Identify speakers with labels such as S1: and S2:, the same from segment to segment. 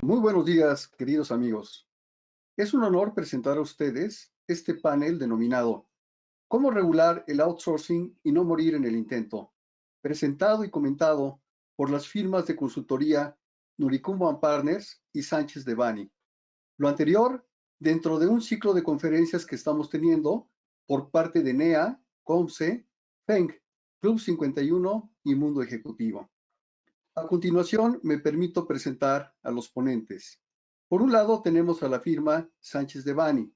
S1: Muy buenos días, queridos amigos. Es un honor presentar a ustedes este panel denominado ¿Cómo regular el outsourcing y no morir en el intento?, presentado y comentado por las firmas de consultoría Nuricumbo Partners y Sánchez de Bani. Lo anterior, dentro de un ciclo de conferencias que estamos teniendo por parte de NEA, COMSE, FENG, Club 51 y Mundo Ejecutivo. A continuación, me permito presentar a los ponentes. Por un lado, tenemos a la firma Sánchez de Bani.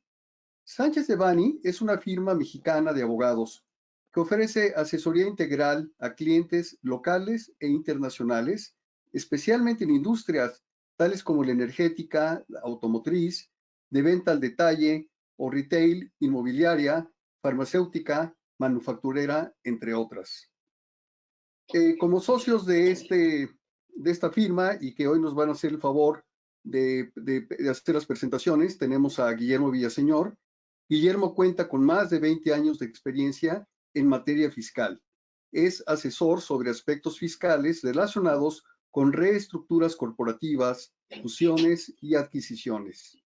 S1: Sánchez de Bani es una firma mexicana de abogados que ofrece asesoría integral a clientes locales e internacionales, especialmente en industrias tales como la energética, la automotriz, de venta al detalle o retail, inmobiliaria, farmacéutica, manufacturera, entre otras. Como socios de esta firma y que hoy nos van a hacer el favor de hacer las presentaciones, tenemos a Guillermo Villaseñor. Guillermo cuenta con más de 20 años de experiencia en materia fiscal. Es asesor sobre aspectos fiscales relacionados con reestructuras corporativas, fusiones y adquisiciones.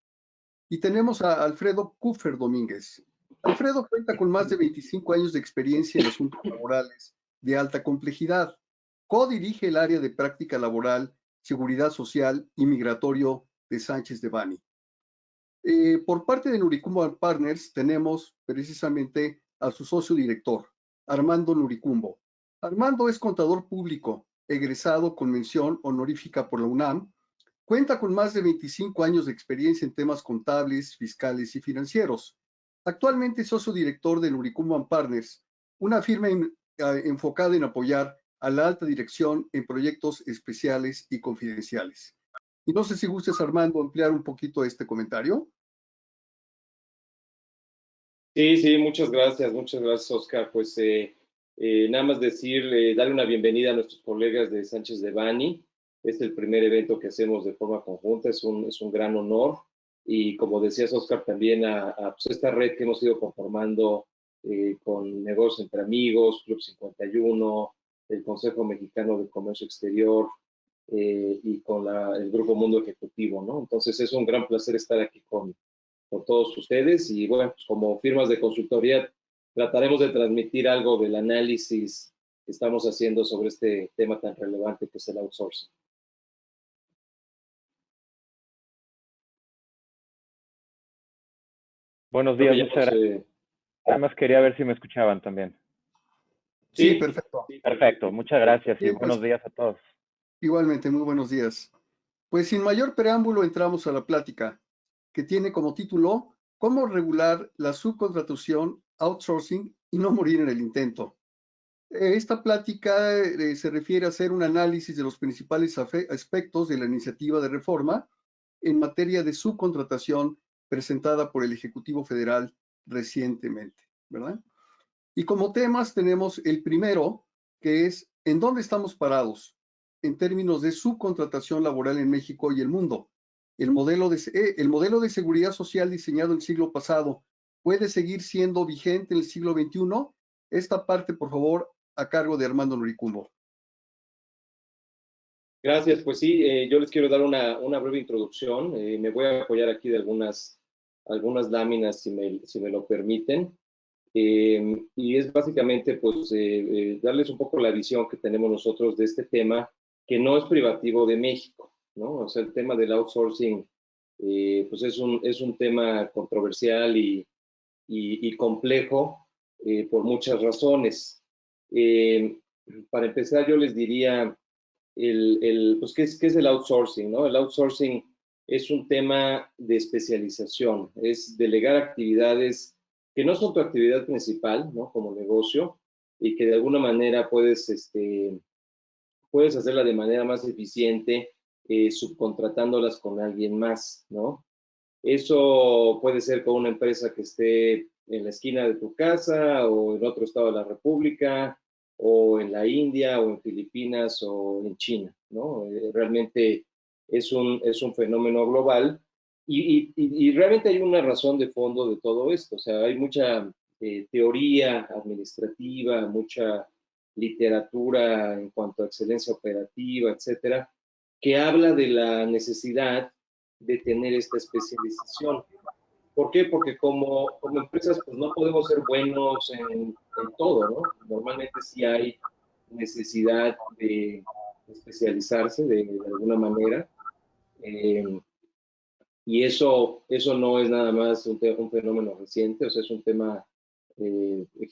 S1: Y tenemos a Alfredo Kuffer Domínguez. Alfredo cuenta con más de 25 años de experiencia en asuntos laborales de alta complejidad. Codirige el área de práctica laboral, seguridad social y migratorio de Sánchez de Bani. Por parte de Nuricumbo Partners tenemos precisamente a su socio director, Armando Nuricumbo. Armando es contador público, egresado con mención honorífica por la UNAM. Cuenta con más de 25 años de experiencia en temas contables, fiscales y financieros. Actualmente es socio director de Nuricumbo Partners, una firma enfocada en apoyar a la alta dirección en proyectos especiales y confidenciales. Y no sé si gustes, Armando, ampliar un poquito este comentario.
S2: Sí, sí, muchas gracias, Oscar. Pues nada más decir, darle una bienvenida a nuestros colegas de Sánchez de Bani. Es el primer evento que hacemos de forma conjunta, es un gran honor. Y como decías, Oscar, también a pues, esta red que hemos ido conformando con Negocios entre Amigos, Club 51, el Consejo Mexicano de Comercio Exterior y con el Grupo Mundo Ejecutivo, ¿no? Entonces es un gran placer estar aquí con todos ustedes y bueno, pues como firmas de consultoría trataremos de transmitir algo del análisis que estamos haciendo sobre este tema tan relevante que es el outsourcing.
S3: Buenos
S2: Creo
S3: días,
S2: que ya
S3: muchas gracias. Nada más quería ver si me escuchaban también.
S1: Sí,
S2: Sí,
S1: perfecto.
S3: Perfecto, muchas gracias y
S1: Bien, pues
S3: buenos días a todos.
S1: igualmente, muy buenos días. Pues sin mayor preámbulo entramos a la plática, que tiene como título ¿Cómo regular la subcontratación, outsourcing y no morir en el intento? Esta plática se refiere a hacer un análisis de los principales aspectos de la iniciativa de reforma en materia de subcontratación presentada por el Ejecutivo Federal recientemente, ¿verdad? Y como temas tenemos el primero, que es ¿en dónde estamos parados en términos de subcontratación laboral en México y el mundo? El modelo de seguridad social diseñado el siglo pasado puede seguir siendo vigente en el siglo XXI. Esta parte, por favor, a cargo de Armando Nuricumbo.
S2: gracias. Pues sí, yo les quiero dar una breve introducción. Me voy a apoyar aquí de algunas láminas, si me lo permiten. Y es básicamente pues darles un poco la visión que tenemos nosotros de este tema, que no es privativo de México, ¿no? O sea, el tema del outsourcing pues es un tema controversial y complejo por muchas razones. Eh, para empezar, yo les diría, pues, qué es el outsourcing, ¿no? El outsourcing es un tema de especialización, es delegar actividades que no son tu actividad principal, ¿no? Como negocio, y que de alguna manera puedes hacerla de manera más eficiente, subcontratándolas con alguien más, ¿no? Eso puede ser con una empresa que esté en la esquina de tu casa o en otro estado de la República o en la India o en Filipinas o en China, ¿no? Realmente es un fenómeno global y realmente hay una razón de fondo de todo esto. O sea, hay mucha teoría administrativa, mucha literatura en cuanto a excelencia operativa, etcétera, que habla de la necesidad de tener esta especialización. ¿Por qué? Porque como empresas pues no podemos ser buenos en todo, ¿no? Normalmente sí hay necesidad de especializarse de alguna manera. Y eso no es nada más un fenómeno reciente, o sea, es un tema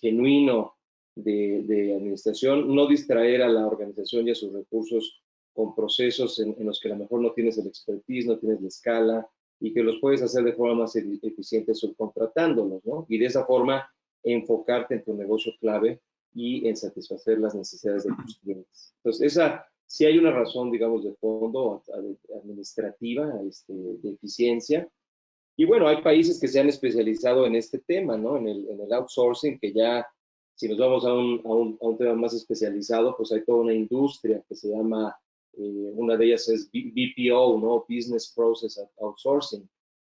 S2: genuino de administración. No distraer a la organización y a sus recursos con procesos en los que a lo mejor no tienes el expertise, no tienes la escala, y que los puedes hacer de forma más eficiente subcontratándolos, ¿no? Y de esa forma enfocarte en tu negocio clave y en satisfacer las necesidades de tus clientes. Entonces, esa sí hay una razón, digamos, de fondo administrativa, de eficiencia. Y bueno, hay países que se han especializado en este tema, ¿no? En el outsourcing, que ya, si nos vamos a un tema más especializado, pues hay toda una industria que se llama, una de ellas es BPO, ¿no? Business Process Outsourcing.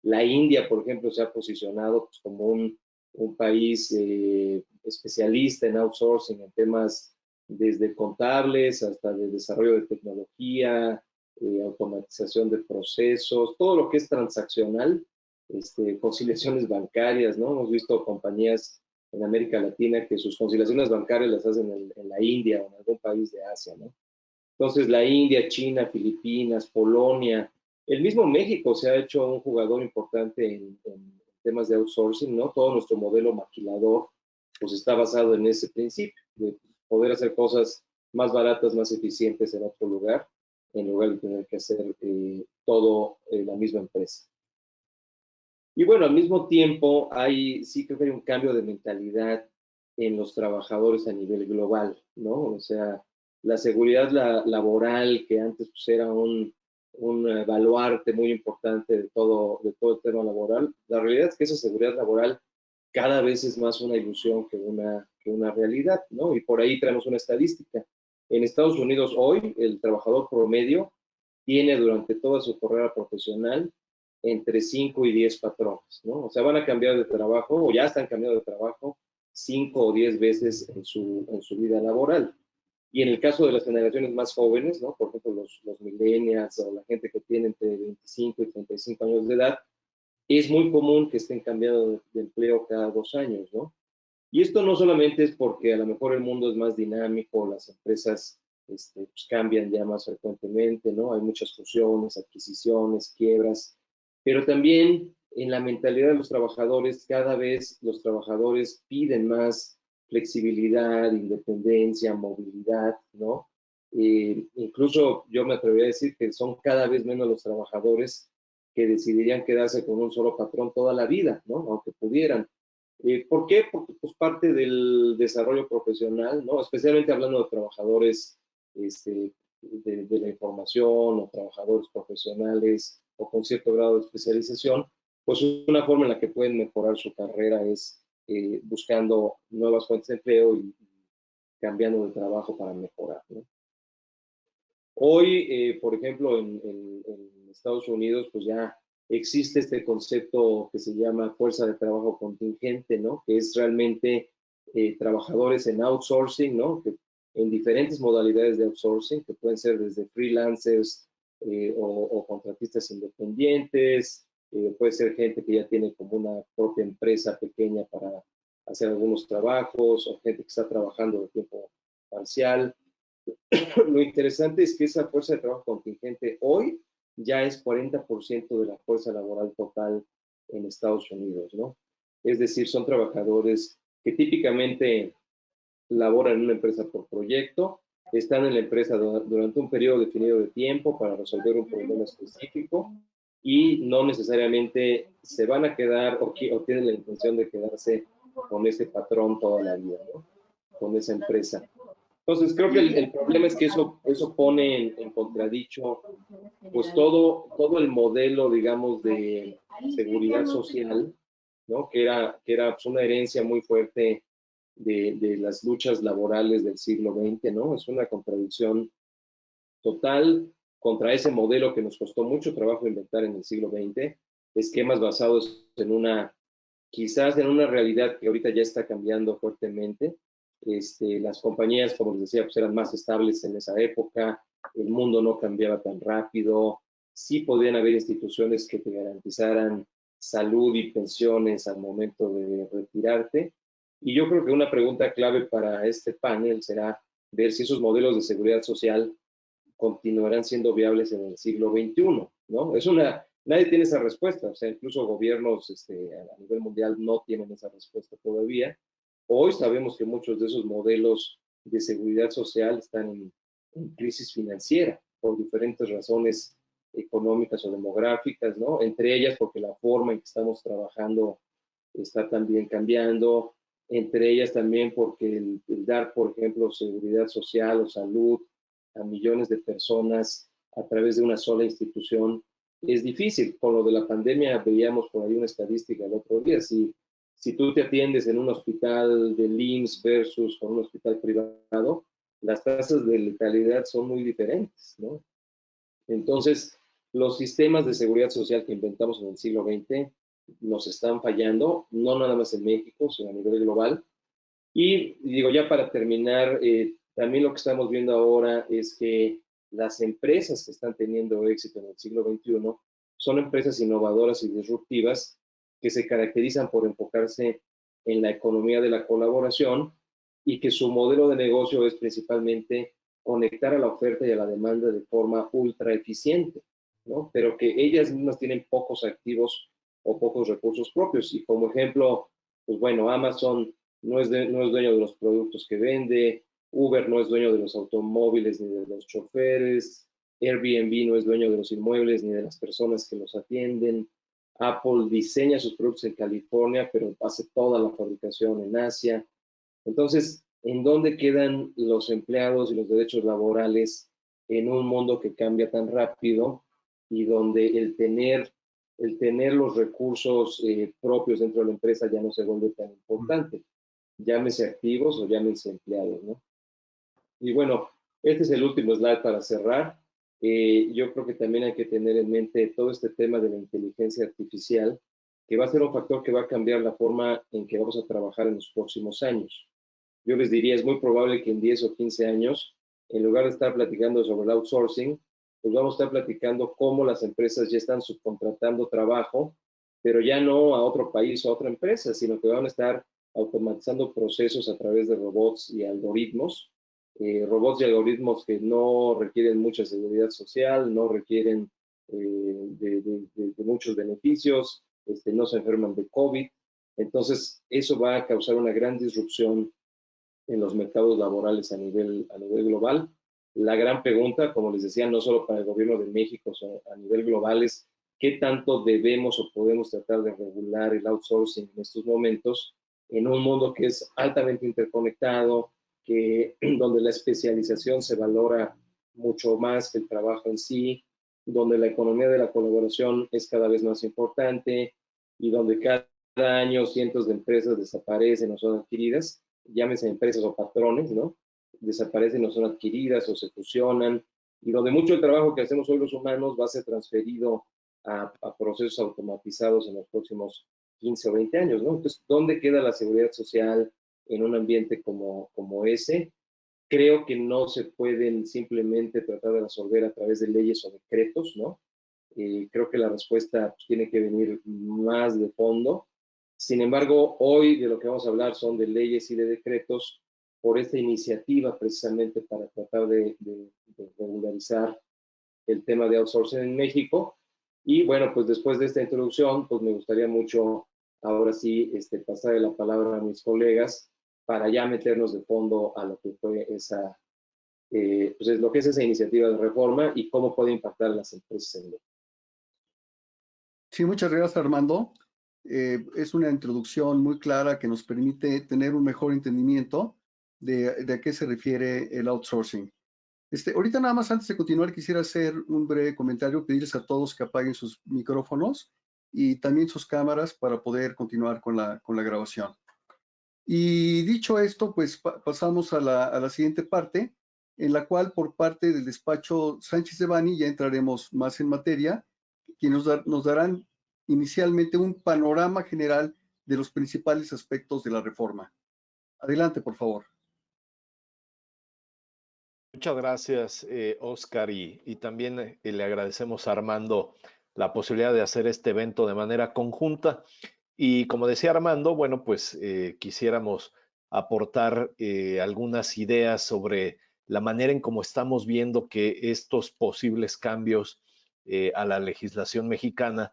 S2: La India, por ejemplo, se ha posicionado pues, como un país especialista en outsourcing, en temas desde contables hasta de desarrollo de tecnología, automatización de procesos, todo lo que es transaccional, conciliaciones bancarias, ¿no? Hemos visto compañías en América Latina que sus conciliaciones bancarias las hacen en la India o en algún país de Asia, ¿no? Entonces, la India, China, Filipinas, Polonia, el mismo México se ha hecho un jugador importante en temas de outsourcing, ¿no? Todo nuestro modelo maquilador, pues está basado en ese principio, de poder hacer cosas más baratas, más eficientes en otro lugar, en lugar de tener que hacer todo en la misma empresa. Y bueno, al mismo tiempo, sí creo que hay un cambio de mentalidad en los trabajadores a nivel global, ¿no? O sea, la seguridad laboral, que antes pues, era un baluarte muy importante de todo el tema laboral, la realidad es que esa seguridad laboral cada vez es más una ilusión que una realidad, ¿no? Y por ahí traemos una estadística. En Estados Unidos hoy, el trabajador promedio tiene durante toda su carrera profesional entre 5 y 10 patrones, ¿no? O sea, van a cambiar de trabajo o ya están cambiando de trabajo 5 o 10 veces en su vida laboral. Y en el caso de las generaciones más jóvenes, ¿no? Por ejemplo, los millennials o la gente que tiene entre 25 y 35 años de edad, es muy común que estén cambiando de empleo cada 2 años, ¿no? Y esto no solamente es porque a lo mejor el mundo es más dinámico, las empresas pues cambian ya más frecuentemente, ¿no? Hay muchas fusiones, adquisiciones, quiebras, pero también en la mentalidad de los trabajadores, cada vez los trabajadores piden más flexibilidad, independencia, movilidad, ¿no? Incluso yo me atrevería a decir que son cada vez menos los trabajadores que decidirían quedarse con un solo patrón toda la vida, ¿no? Aunque pudieran. ¿Por qué? Porque pues parte del desarrollo profesional, ¿no? Especialmente hablando de trabajadores de la información o trabajadores profesionales o con cierto grado de especialización, pues una forma en la que pueden mejorar su carrera es buscando nuevas fuentes de empleo y cambiando de trabajo para mejorar, ¿no? Hoy, por ejemplo, en Estados Unidos, pues ya existe este concepto que se llama fuerza de trabajo contingente, ¿no? Que es realmente trabajadores en outsourcing, ¿no? Que en diferentes modalidades de outsourcing, que pueden ser desde freelancers o contratistas independientes, puede ser gente que ya tiene como una propia empresa pequeña para hacer algunos trabajos, o gente que está trabajando de tiempo parcial. Lo interesante es que esa fuerza de trabajo contingente hoy ya es 40% de la fuerza laboral total en Estados Unidos, ¿no? Es decir, son trabajadores que típicamente laboran en una empresa por proyecto, están en la empresa durante un periodo definido de tiempo para resolver un problema específico y no necesariamente se van a quedar o tienen la intención de quedarse con ese patrón toda la vida, ¿no? Con esa empresa. Entonces, creo que el problema es que eso pone en contradicho pues todo el modelo, digamos, de seguridad social, ¿no? Que era pues, una herencia muy fuerte de las luchas laborales del siglo XX, ¿no? Es una contradicción total contra ese modelo que nos costó mucho trabajo inventar en el siglo XX, esquemas basados quizás en una realidad que ahorita ya está cambiando fuertemente. Las compañías, como les decía, pues eran más estables en esa época, el mundo no cambiaba tan rápido, sí podían haber instituciones que te garantizaran salud y pensiones al momento de retirarte. Y yo creo que una pregunta clave para este panel será ver si esos modelos de seguridad social continuarán siendo viables en el siglo XXI, ¿no? Nadie tiene esa respuesta, o sea, incluso gobiernos a nivel mundial no tienen esa respuesta todavía. Hoy sabemos que muchos de esos modelos de seguridad social están en crisis financiera por diferentes razones económicas o demográficas, ¿no? Entre ellas porque la forma en que estamos trabajando está también cambiando, entre ellas también porque el dar, por ejemplo, seguridad social o salud a millones de personas a través de una sola institución es difícil. Con lo de la pandemia veíamos por ahí una estadística el otro día. Si tú te atiendes en un hospital de IMSS versus con un hospital privado, las tasas de letalidad son muy diferentes, ¿no? Entonces, los sistemas de seguridad social que inventamos en el siglo XX nos están fallando, no nada más en México, sino a nivel global. Y digo, ya para terminar, también lo que estamos viendo ahora es que las empresas que están teniendo éxito en el siglo XXI son empresas innovadoras y disruptivas que se caracterizan por enfocarse en la economía de la colaboración y que su modelo de negocio es principalmente conectar a la oferta y a la demanda de forma ultra eficiente, ¿no? Pero que ellas mismas tienen pocos activos o pocos recursos propios. Y como ejemplo, pues bueno, Amazon no es dueño de los productos que vende, Uber no es dueño de los automóviles ni de los choferes, Airbnb no es dueño de los inmuebles ni de las personas que los atienden, Apple diseña sus productos en California, pero hace toda la fabricación en Asia. Entonces, ¿en dónde quedan los empleados y los derechos laborales en un mundo que cambia tan rápido y donde el tener los recursos propios dentro de la empresa ya no se vuelve tan importante? Llámese activos o llámense empleados, ¿no? Y bueno, este es el último slide para cerrar. Yo creo que también hay que tener en mente todo este tema de la inteligencia artificial, que va a ser un factor que va a cambiar la forma en que vamos a trabajar en los próximos años. Yo les diría, es muy probable que en 10 o 15 años, en lugar de estar platicando sobre el outsourcing, pues vamos a estar platicando cómo las empresas ya están subcontratando trabajo, pero ya no a otro país o a otra empresa, sino que van a estar automatizando procesos a través de robots y algoritmos, robots y algoritmos que no requieren mucha seguridad social, no requieren de muchos beneficios, no se enferman de COVID. Entonces, eso va a causar una gran disrupción en los mercados laborales a nivel global. La gran pregunta, como les decía, no solo para el gobierno de México, sino a nivel global es qué tanto debemos o podemos tratar de regular el outsourcing en estos momentos en un mundo que es altamente interconectado, donde la especialización se valora mucho más que el trabajo en sí, donde la economía de la colaboración es cada vez más importante y donde cada año cientos de empresas desaparecen o son adquiridas, llámese empresas o patrones, ¿no? Desaparecen o son adquiridas o se fusionan, y donde mucho del trabajo que hacemos hoy los humanos va a ser transferido a procesos automatizados en los próximos 15 o 20 años, ¿no? Entonces, ¿dónde queda la seguridad social en un ambiente como ese? Creo que no se pueden simplemente tratar de resolver a través de leyes o decretos, ¿no? Creo que la respuesta pues, tiene que venir más de fondo. Sin embargo, hoy de lo que vamos a hablar son de leyes y de decretos por esta iniciativa precisamente para tratar de regularizar el tema de outsourcing en México. Y bueno, pues después de esta introducción, pues me gustaría mucho ahora sí pasar la palabra a mis colegas para ya meternos de fondo a lo que fue esa, pues es lo que es esa iniciativa de reforma y cómo puede impactar a las empresas en México.
S1: Sí, muchas gracias, Armando. Es una introducción muy clara que nos permite tener un mejor entendimiento de a qué se refiere el outsourcing. Ahorita nada más antes de continuar quisiera hacer un breve comentario, pedirles a todos que apaguen sus micrófonos y también sus cámaras para poder continuar con la grabación. Y dicho esto, pues pasamos a la siguiente parte, en la cual por parte del despacho Sánchez Devanny ya entraremos más en materia, quienes nos darán inicialmente un panorama general de los principales aspectos de la reforma. Adelante, por favor.
S4: Muchas gracias, Oscar, y también le agradecemos a Armando la posibilidad de hacer este evento de manera conjunta. Y como decía Armando, bueno, pues quisiéramos aportar algunas ideas sobre la manera en cómo estamos viendo que estos posibles cambios a la legislación mexicana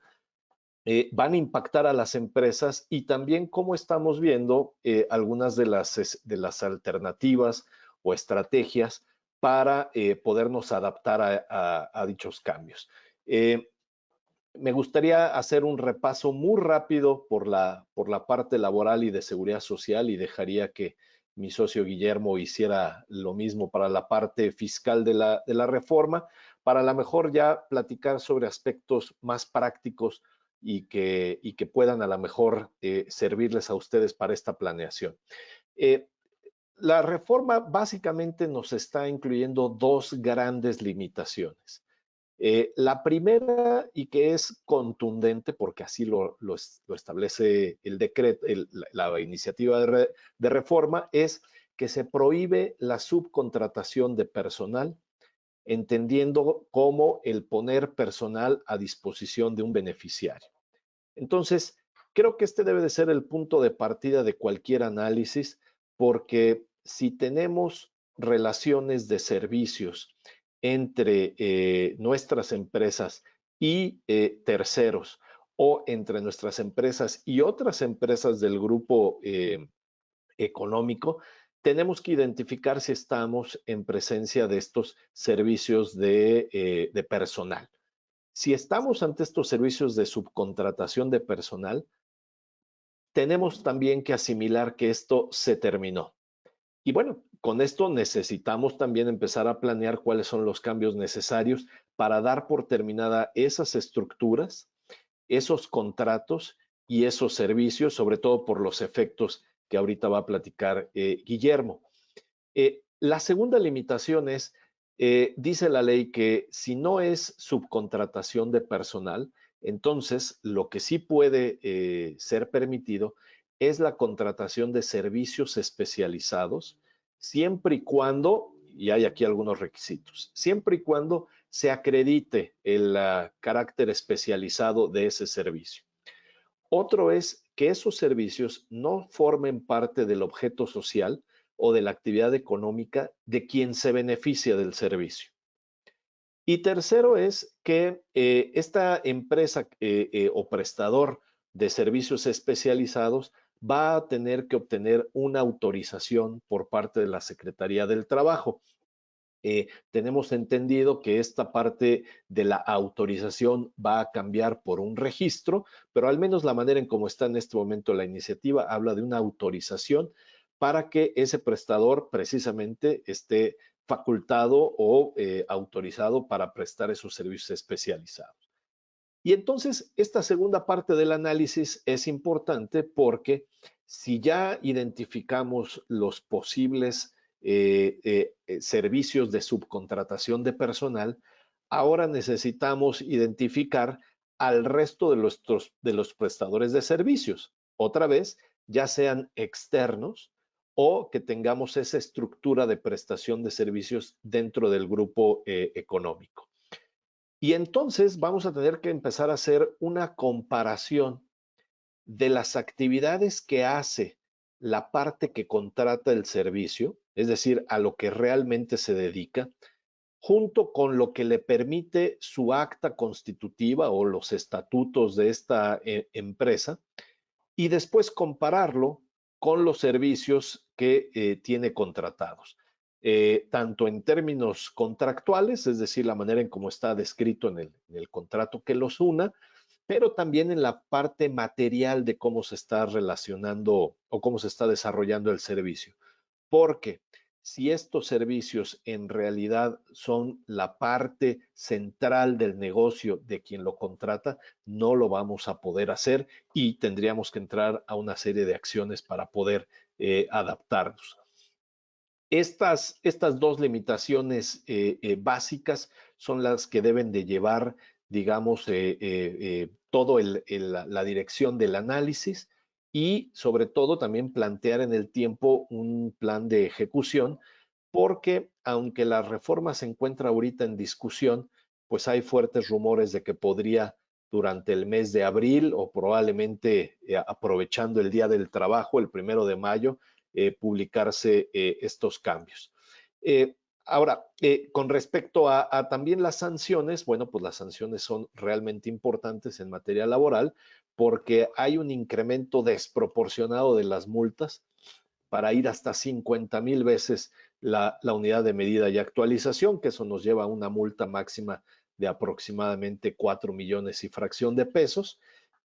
S4: van a impactar a las empresas y también cómo estamos viendo algunas de las alternativas o estrategias para podernos adaptar a dichos cambios. Me gustaría hacer un repaso muy rápido por la parte laboral y de seguridad social y dejaría que mi socio Guillermo hiciera lo mismo para la parte fiscal de la reforma, para a lo mejor ya platicar sobre aspectos más prácticos y que puedan a lo mejor servirles a ustedes para esta planeación. La reforma básicamente nos está incluyendo dos grandes limitaciones. La primera, y que es contundente, porque así lo establece el decreto, la iniciativa de reforma, es que se prohíbe la subcontratación de personal, entendiendo como el poner personal a disposición de un beneficiario. Entonces, creo que este debe de ser el punto de partida de cualquier análisis, porque si tenemos relaciones de servicios entre nuestras empresas y terceros, o entre nuestras empresas y otras empresas del grupo económico, tenemos que identificar si estamos en presencia de estos servicios de personal. Si estamos ante estos servicios de subcontratación de personal, tenemos también que asimilar que esto se terminó. Y bueno, con esto necesitamos también empezar a planear cuáles son los cambios necesarios para dar por terminada esas estructuras, esos contratos y esos servicios, sobre todo por los efectos que ahorita va a platicar Guillermo. La segunda limitación es, dice la ley que si no es subcontratación de personal, entonces lo que sí puede ser permitido es la contratación de servicios especializados, siempre y cuando, y hay aquí algunos requisitos, siempre y cuando se acredite el carácter especializado de ese servicio. Otro es que esos servicios no formen parte del objeto social o de la actividad económica de quien se beneficia del servicio. Y tercero es que esta empresa o prestador de servicios especializados va a tener que obtener una autorización por parte de la Secretaría del Trabajo. Tenemos entendido que esta parte de la autorización va a cambiar por un registro, pero al menos la manera en cómo está en este momento la iniciativa habla de una autorización para que ese prestador precisamente esté facultado o autorizado para prestar esos servicios especializados. Y entonces, esta segunda parte del análisis es importante porque si ya identificamos los posibles servicios de subcontratación de personal, ahora necesitamos identificar al resto de los prestadores de servicios. Otra vez, ya sean externos o que tengamos esa estructura de prestación de servicios dentro del grupo económico. Y entonces vamos a tener que empezar a hacer una comparación de las actividades que hace la parte que contrata el servicio, es decir, a lo que realmente se dedica, junto con lo que le permite su acta constitutiva o los estatutos de esta empresa, y después compararlo con los servicios que tiene contratados. Tanto en términos contractuales, es decir, la manera en cómo está descrito en el contrato que los una, pero también en la parte material de cómo se está relacionando o cómo se está desarrollando el servicio. Porque si estos servicios en realidad son la parte central del negocio de quien lo contrata, no lo vamos a poder hacer y tendríamos que entrar a una serie de acciones para poder adaptarnos. Estas dos limitaciones básicas son las que deben de llevar, digamos, todo la dirección del análisis y sobre todo también plantear en el tiempo un plan de ejecución porque aunque la reforma se encuentra ahorita en discusión, pues hay fuertes rumores de que podría durante el mes de abril o probablemente aprovechando el Día del Trabajo, el 1 de mayo, publicarse estos cambios. Ahora, con respecto a también las sanciones, bueno, pues las sanciones son realmente importantes en materia laboral porque hay un incremento desproporcionado de las multas para ir hasta 50,000 veces la unidad de medida y actualización, que eso nos lleva a una multa máxima de aproximadamente 4 millones y fracción de pesos.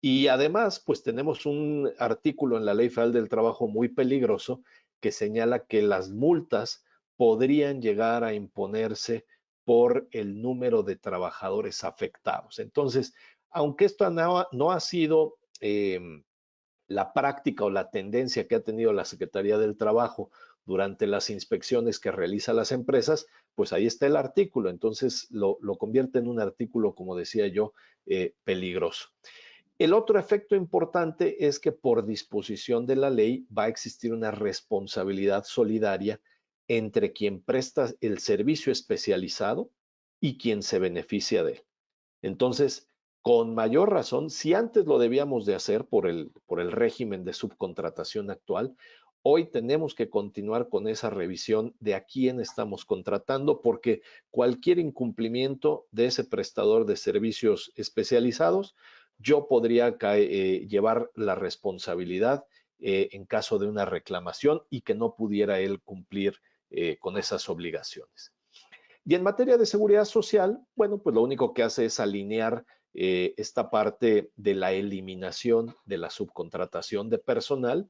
S4: Y además, pues tenemos un artículo en la Ley Federal del Trabajo muy peligroso que señala que las multas podrían llegar a imponerse por el número de trabajadores afectados. Entonces, aunque esto no ha sido la práctica o la tendencia que ha tenido la Secretaría del Trabajo durante las inspecciones que realiza las empresas, pues ahí está el artículo. Entonces lo convierte en un artículo, como decía yo, peligroso. El otro efecto importante es que por disposición de la ley va a existir una responsabilidad solidaria entre quien presta el servicio especializado y quien se beneficia de él. Entonces, con mayor razón, si antes lo debíamos de hacer por el régimen de subcontratación actual, hoy tenemos que continuar con esa revisión de a quién estamos contratando, porque cualquier incumplimiento de ese prestador de servicios especializados, yo podría llevar la responsabilidad en caso de una reclamación y que no pudiera él cumplir con esas obligaciones. Y en materia de seguridad social, bueno, pues lo único que hace es alinear esta parte de la eliminación de la subcontratación de personal,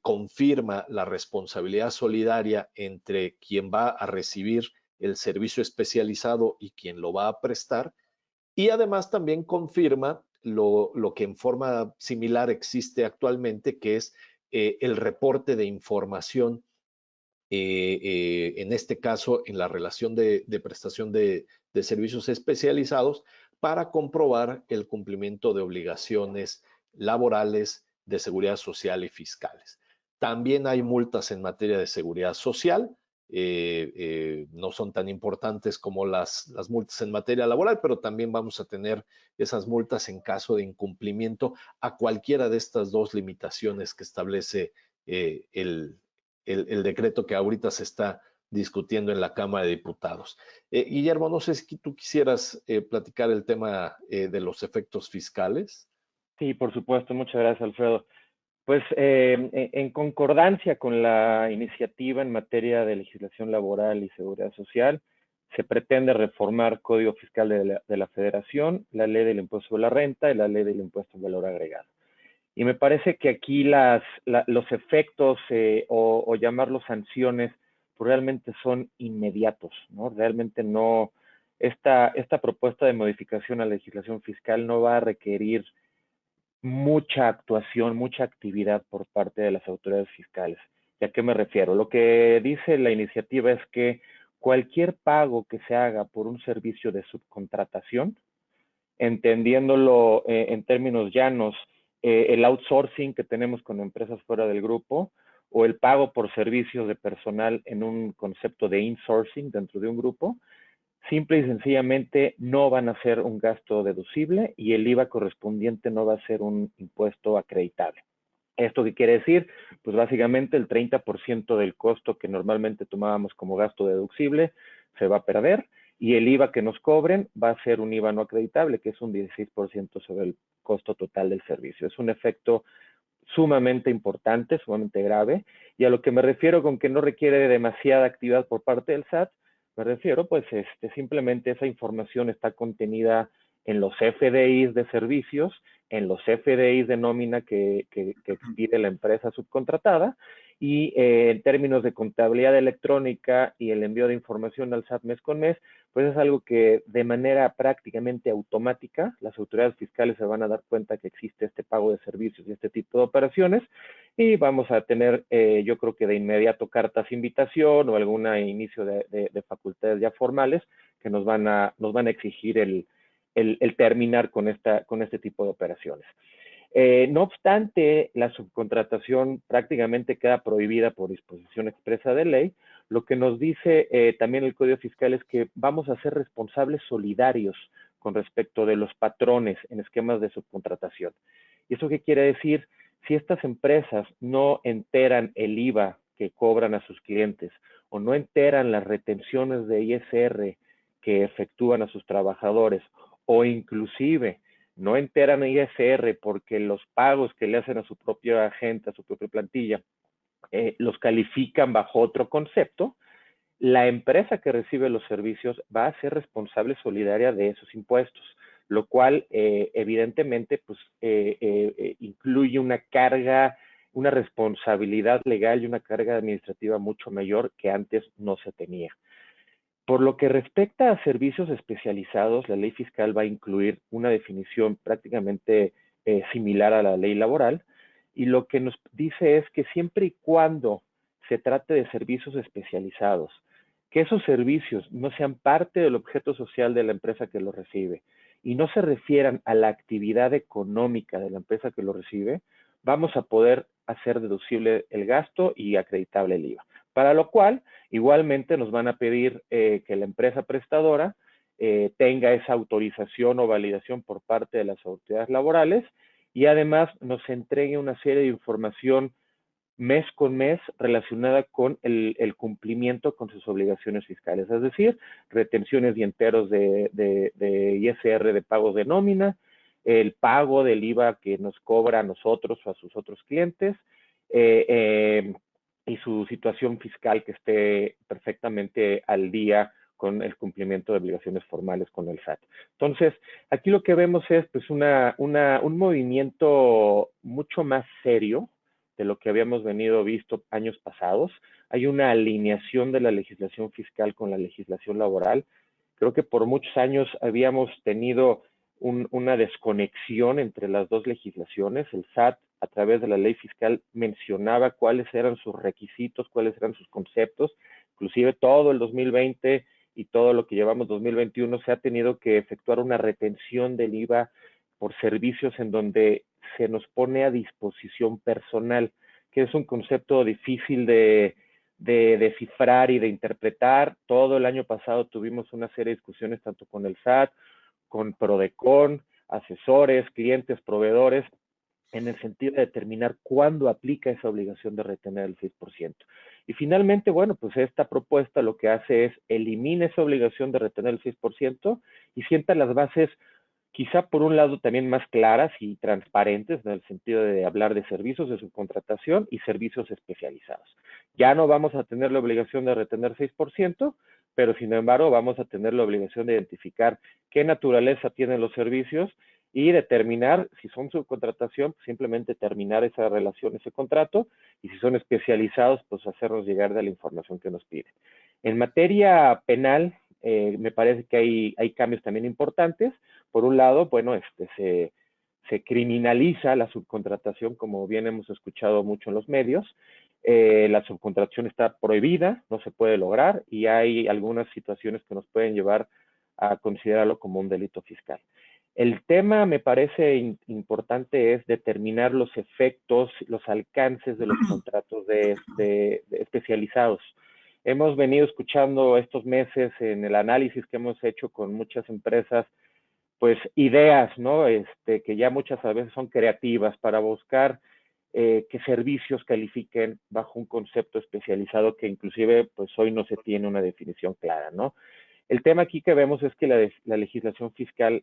S4: confirma la responsabilidad solidaria entre quien va a recibir el servicio especializado y quien lo va a prestar, y además también confirma lo que en forma similar existe actualmente, que es el reporte de información en este caso en la relación de prestación de servicios especializados para comprobar el cumplimiento de obligaciones laborales, de seguridad social y fiscales. También hay multas en materia de seguridad social, no son tan importantes como las multas en materia laboral, pero también vamos a tener esas multas en caso de incumplimiento a cualquiera de estas dos limitaciones que establece el decreto que ahorita se está discutiendo en la Cámara de Diputados. Guillermo, no sé si tú quisieras platicar el tema de los efectos fiscales.
S3: Sí, por supuesto. Muchas gracias, Alfredo. Pues en concordancia con la iniciativa en materia de legislación laboral y seguridad social, se pretende reformar Código Fiscal de la Federación, la Ley del Impuesto sobre la Renta y la Ley del Impuesto al Valor Agregado. Y me parece que aquí los efectos o llamarlos sanciones pues realmente son inmediatos, ¿no? Realmente no, esta propuesta de modificación a la legislación fiscal no va a requerir mucha actuación, mucha actividad por parte de las autoridades fiscales. ¿Y a qué me refiero? Lo que dice la iniciativa es que cualquier pago que se haga por un servicio de subcontratación, entendiéndolo en términos llanos, el outsourcing que tenemos con empresas fuera del grupo o el pago por servicios de personal en un concepto de insourcing dentro de un grupo, simple y sencillamente no van a ser un gasto deducible y el IVA correspondiente no va a ser un impuesto acreditable. ¿Esto qué quiere decir? Pues básicamente el 30% del costo que normalmente tomábamos como gasto deducible se va a perder y el IVA que nos cobren va a ser un IVA no acreditable, que es un 16% sobre el costo total del servicio. Es un efecto sumamente importante, sumamente grave, y a lo que me refiero con que no requiere demasiada actividad por parte del SAT, me refiero pues simplemente esa información está contenida en los FDIs de servicios, en los FDIs de nómina que expide la empresa subcontratada, y en términos de contabilidad electrónica y el envío de información al SAT mes con mes, pues es algo que de manera prácticamente automática las autoridades fiscales se van a dar cuenta que existe este pago de servicios y este tipo de operaciones y vamos a tener yo creo que de inmediato cartas de invitación o algún inicio de facultades ya formales que nos van a exigir el terminar con este tipo de operaciones. No obstante, la subcontratación prácticamente queda prohibida por disposición expresa de ley, Lo que nos dice también el Código Fiscal es que vamos a ser responsables solidarios con respecto de los patrones en esquemas de subcontratación. ¿Y eso qué quiere decir? Si estas empresas no enteran el IVA que cobran a sus clientes o no enteran las retenciones de ISR que efectúan a sus trabajadores, o inclusive no enteran ISR porque los pagos que le hacen a su propia gente, a su propia plantilla, los califican bajo otro concepto, la empresa que recibe los servicios va a ser responsable solidaria de esos impuestos, lo cual evidentemente pues, incluye una carga, una responsabilidad legal y una carga administrativa mucho mayor que antes no se tenía. Por lo que respecta a servicios especializados, la ley fiscal va a incluir una definición prácticamente similar a la ley laboral, y lo que nos dice es que siempre y cuando se trate de servicios especializados, que esos servicios no sean parte del objeto social de la empresa que lo recibe y no se refieran a la actividad económica de la empresa que lo recibe, vamos a poder hacer deducible el gasto y acreditable el IVA. Para lo cual, igualmente nos van a pedir que la empresa prestadora tenga esa autorización o validación por parte de las autoridades laborales y además nos entregue una serie de información mes con mes relacionada con el cumplimiento con sus obligaciones fiscales, es decir, retenciones y enteros de ISR de pagos de nómina, el pago del IVA que nos cobra a nosotros o a sus otros clientes, y su situación fiscal que esté perfectamente al día con el cumplimiento de obligaciones formales con el SAT. Entonces, aquí lo que vemos es pues un movimiento mucho más serio de lo que habíamos venido visto años pasados. Hay una alineación de la legislación fiscal con la legislación laboral. Creo que por muchos años habíamos tenido una desconexión entre las dos legislaciones. El SAT, a través de la ley fiscal, mencionaba cuáles eran sus requisitos, cuáles eran sus conceptos. Inclusive todo el 2020 y todo lo que llevamos 2021 se ha tenido que efectuar una retención del IVA por servicios en donde se nos pone a disposición personal, que es un concepto difícil de descifrar y de interpretar. Todo el año pasado tuvimos una serie de discusiones tanto con el SAT, con Prodecon, asesores, clientes, proveedores, en el sentido de determinar cuándo aplica esa obligación de retener el 6%. Y finalmente, bueno, pues esta propuesta lo que hace es elimina esa obligación de retener el 6% y sienta las bases quizá por un lado también más claras y transparentes en el sentido de hablar de servicios de subcontratación y servicios especializados. Ya no vamos a tener la obligación de retener 6%, pero sin embargo vamos a tener la obligación de identificar qué naturaleza tienen los servicios y determinar si son subcontratación, simplemente terminar esa relación, ese contrato, y si son especializados, pues hacernos llegar de la información que nos piden. En materia penal, me parece que hay cambios también importantes. Por un lado, bueno, se criminaliza la subcontratación, como bien hemos escuchado mucho en los medios. La subcontratación está prohibida, no se puede lograr, y hay algunas situaciones que nos pueden llevar a considerarlo como un delito fiscal. El tema, me parece importante, es determinar los efectos, los alcances de los contratos de especializados. Hemos venido escuchando estos meses en el análisis que hemos hecho con muchas empresas, pues ideas, ¿no? Que ya muchas veces son creativas para buscar que servicios califiquen bajo un concepto especializado que inclusive pues hoy no se tiene una definición clara, ¿no? El tema aquí que vemos es que la legislación fiscal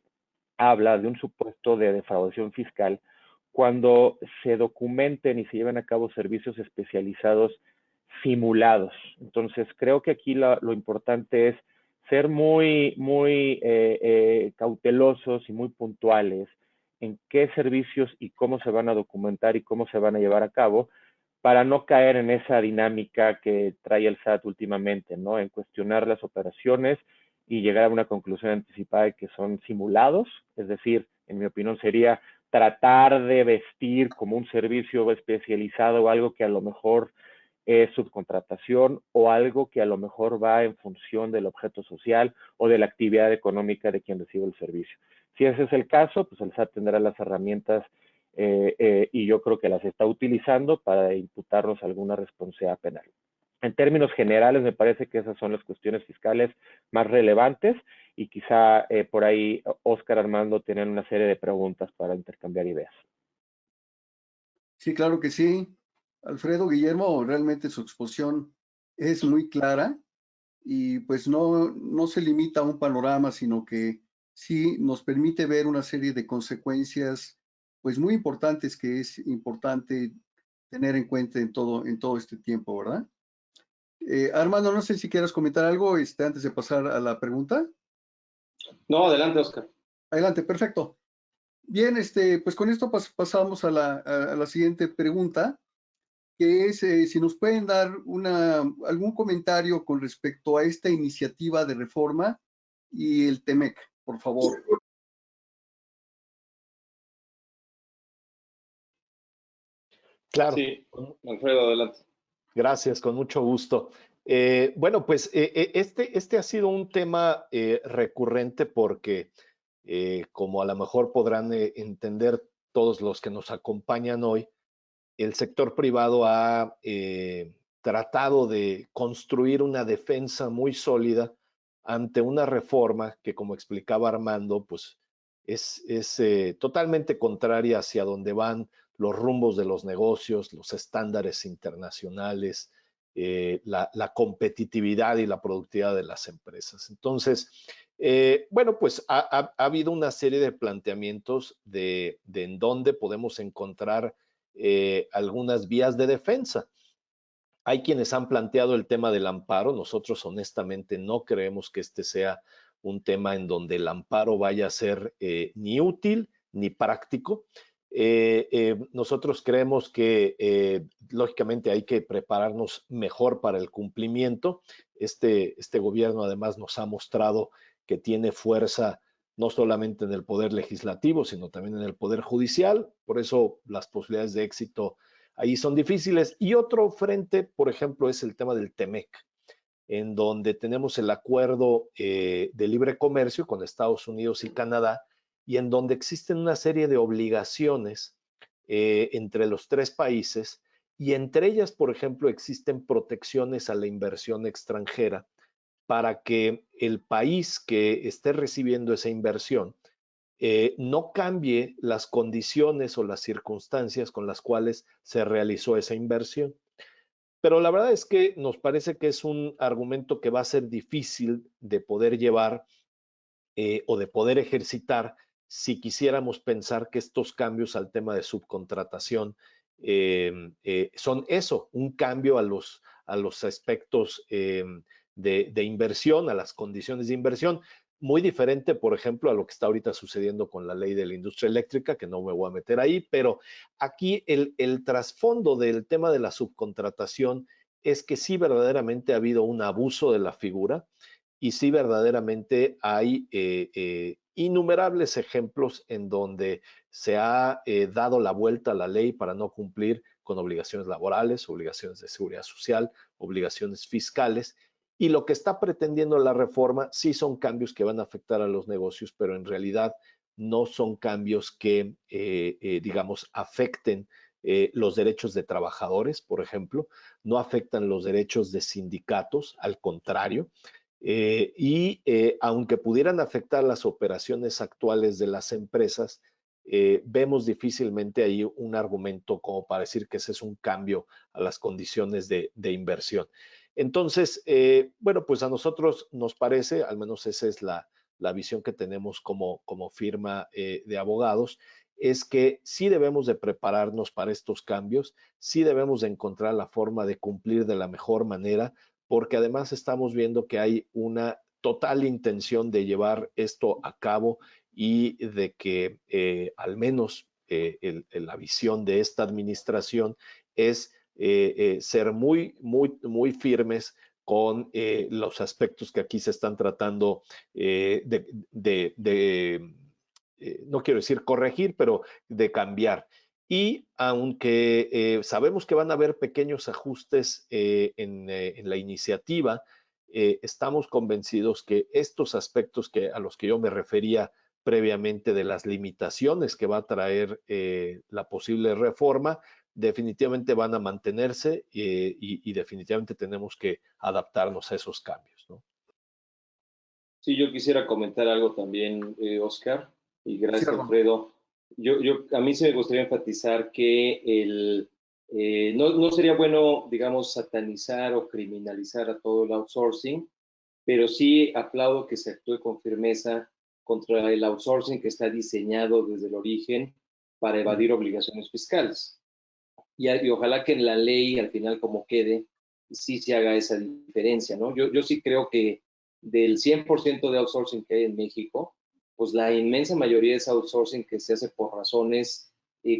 S3: habla de un supuesto de defraudación fiscal cuando se documenten y se lleven a cabo servicios especializados simulados. Entonces, creo que aquí lo importante es ser muy cautelosos y muy puntuales en qué servicios y cómo se van a documentar y cómo se van a llevar a cabo para no caer en esa dinámica que trae el SAT últimamente, ¿no? En cuestionar las operaciones y llegar a una conclusión anticipada de que son simulados, es decir, en mi opinión sería tratar de vestir como un servicio especializado o algo que a lo mejor es subcontratación o algo que a lo mejor va en función del objeto social o de la actividad económica de quien recibe el servicio. Si ese es el caso, pues el SAT tendrá las herramientas y yo creo que las está utilizando para imputarnos alguna responsabilidad penal. En términos generales, me parece que esas son las cuestiones fiscales más relevantes y quizá por ahí Óscar, Armando tienen una serie de preguntas para intercambiar ideas.
S1: Sí, claro que sí. Alfredo, Guillermo, realmente su exposición es muy clara y pues no se limita a un panorama, sino que sí nos permite ver una serie de consecuencias pues muy importantes que es importante tener en cuenta en todo este tiempo, ¿verdad? Armando, no sé si quieras comentar algo antes de pasar a la pregunta.
S2: No, adelante, Oscar.
S1: Adelante, perfecto. Bien, pues con esto pasamos a la siguiente pregunta, que es si nos pueden dar algún comentario con respecto a esta iniciativa de reforma y el TEMEC, por favor.
S4: Claro,
S2: Sí, Alfredo, adelante.
S4: gracias, con mucho gusto. Bueno, pues este ha sido un tema recurrente porque, como a lo mejor podrán entender todos los que nos acompañan hoy, el sector privado ha tratado de construir una defensa muy sólida ante una reforma que, como explicaba Armando, pues es totalmente contraria hacia donde van los rumbos de los negocios, los estándares internacionales, la competitividad y la productividad de las empresas. Entonces, bueno, pues ha habido una serie de planteamientos de en dónde podemos encontrar algunas vías de defensa. Hay quienes han planteado el tema del amparo. Nosotros honestamente no creemos que este sea un tema en donde el amparo vaya a ser ni útil ni práctico. Nosotros creemos que lógicamente hay que prepararnos mejor para el cumplimiento. Este gobierno además nos ha mostrado que tiene fuerza no solamente en el poder legislativo, sino también en el poder judicial. Por eso las posibilidades de éxito ahí son difíciles. Y otro frente, por ejemplo, es el tema del TEMEC, en donde tenemos el acuerdo de libre comercio con Estados Unidos y Canadá, y en donde existen una serie de obligaciones entre los tres países, y entre ellas, por ejemplo, existen protecciones a la inversión extranjera para que el país que esté recibiendo esa inversión no cambie las condiciones o las circunstancias con las cuales se realizó esa inversión. Pero la verdad es que nos parece que es un argumento que va a ser difícil de poder llevar o de poder ejercitar si quisiéramos pensar que estos cambios al tema de subcontratación son eso, un cambio a los aspectos de inversión, a las condiciones de inversión. Muy diferente, por ejemplo, a lo que está ahorita sucediendo con la ley de la industria eléctrica, que no me voy a meter ahí, pero aquí el trasfondo del tema de la subcontratación es que sí verdaderamente ha habido un abuso de la figura y sí verdaderamente hay innumerables ejemplos en donde se ha dado la vuelta a la ley para no cumplir con obligaciones laborales, obligaciones de seguridad social, obligaciones fiscales. Y lo que está pretendiendo la reforma sí son cambios que van a afectar a los negocios, pero en realidad no son cambios que, digamos, afecten los derechos de trabajadores, por ejemplo, no afectan los derechos de sindicatos, al contrario, aunque pudieran afectar las operaciones actuales de las empresas, vemos difícilmente ahí un argumento como para decir que ese es un cambio a las condiciones de inversión. Entonces, bueno, pues a nosotros nos parece, al menos esa es la visión que tenemos como firma de abogados, es que sí debemos de prepararnos para estos cambios, sí debemos de encontrar la forma de cumplir de la mejor manera, porque además estamos viendo que hay una total intención de llevar esto a cabo y de que al menos la visión de esta administración es ser muy firmes con los aspectos que aquí se están tratando no quiero decir corregir, pero de cambiar. Y aunque sabemos que van a haber pequeños ajustes en la iniciativa, estamos convencidos que estos aspectos a los que yo me refería previamente de las limitaciones que va a traer la posible reforma, definitivamente van a mantenerse y definitivamente tenemos que adaptarnos a esos cambios, ¿no?
S2: Sí, yo quisiera comentar algo también, Oscar, y
S1: Sí,
S2: gracias,
S1: Armando.
S2: Alfredo. A mí sí me gustaría enfatizar que no sería bueno, digamos, satanizar o criminalizar a todo el outsourcing, pero sí aplaudo que se actúe con firmeza contra el outsourcing que está diseñado desde el origen para evadir obligaciones fiscales. Y ojalá que en la ley, al final, como quede, sí se haga esa diferencia, ¿no? Yo sí creo que del 100% de outsourcing que hay en México, pues la inmensa mayoría es outsourcing que se hace por razones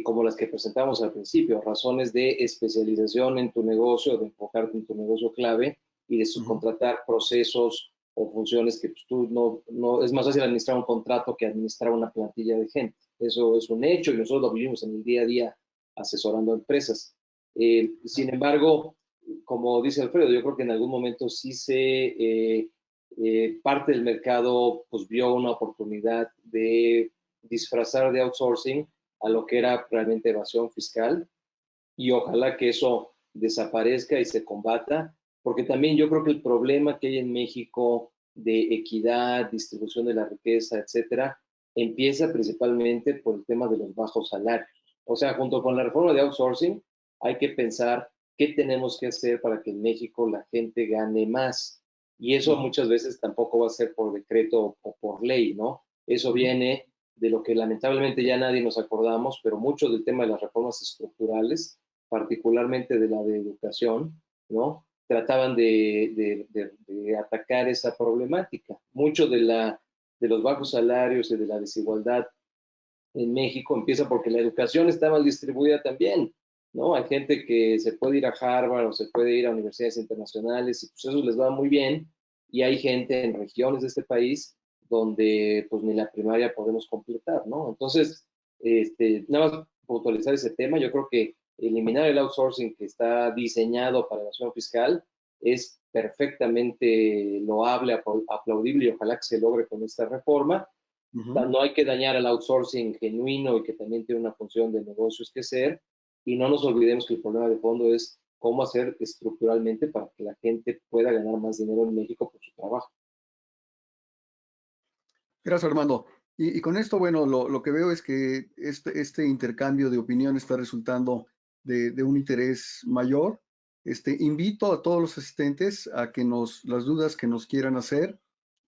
S2: como las que presentamos al principio, razones de especialización en tu negocio, de enfocarte en tu negocio clave y de subcontratar procesos o funciones que pues, tú no, es más fácil administrar un contrato que administrar una plantilla de gente. Eso es un hecho y nosotros lo vivimos en el día a día asesorando a empresas. Sin embargo, como dice Alfredo, yo creo que en algún momento sí parte del mercado pues vio una oportunidad de disfrazar de outsourcing a lo que era realmente evasión fiscal y ojalá que eso desaparezca y se combata, porque también yo creo que el problema que hay en México de equidad, distribución de la riqueza, etcétera, empieza principalmente por el tema de los bajos salarios. O sea, junto con la reforma de outsourcing, hay que pensar qué tenemos que hacer para que en México la gente gane más. Y eso muchas veces tampoco va a ser por decreto o por ley, ¿no? Eso viene de lo que lamentablemente ya nadie nos acordamos, pero mucho del tema de las reformas estructurales, particularmente de la de educación, ¿no? Trataban de atacar esa problemática. Mucho de los bajos salarios y de la desigualdad en México empieza porque la educación está mal distribuida también, ¿no? Hay gente que se puede ir a Harvard o se puede ir a universidades internacionales y pues eso les va muy bien, y hay gente en regiones de este país donde pues ni la primaria podemos completar, ¿no? Entonces, nada más puntualizar ese tema, yo creo que eliminar el outsourcing que está diseñado para evasión fiscal es perfectamente loable, aplaudible y ojalá que se logre con esta reforma. No hay que dañar al outsourcing genuino y que también tiene una función de negocios que ser. Y no nos olvidemos que el problema de fondo es cómo hacer estructuralmente para que la gente pueda ganar más dinero en México por su trabajo.
S1: Gracias, Armando. Y con esto, bueno, lo que veo es que este intercambio de opinión está resultando de un interés mayor. Invito a todos los asistentes a que las dudas que nos quieran hacer,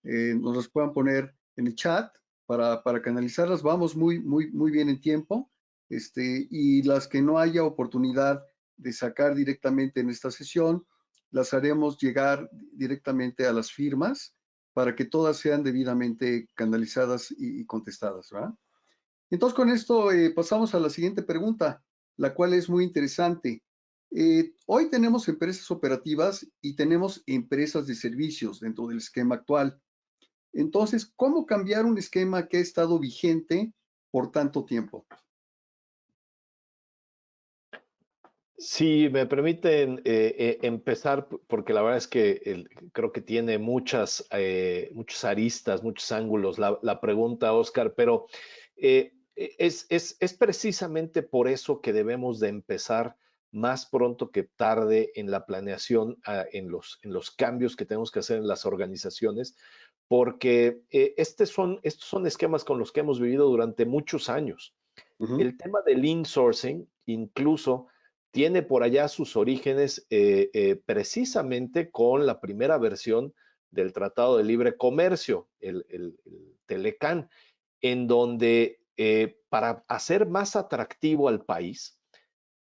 S1: nos las puedan poner en el chat para canalizarlas. Vamos muy bien en tiempo. Y las que no haya oportunidad de sacar directamente en esta sesión, las haremos llegar directamente a las firmas para que todas sean debidamente canalizadas y contestadas, ¿verdad? Entonces, con esto pasamos a la siguiente pregunta, la cual es muy interesante. Hoy tenemos empresas operativas y tenemos empresas de servicios dentro del esquema actual. Entonces, ¿cómo cambiar un esquema que ha estado vigente por tanto tiempo?
S4: Si me permiten empezar, porque la verdad es que creo que tiene muchas aristas, muchos ángulos la pregunta, Oscar, pero es precisamente por eso que debemos de empezar más pronto que tarde en la planeación, en los cambios que tenemos que hacer en las organizaciones, porque estos son esquemas con los que hemos vivido durante muchos años. El tema del insourcing incluso tiene por allá sus orígenes precisamente con la primera versión del Tratado de Libre Comercio, el Telecán, en donde para hacer más atractivo al país,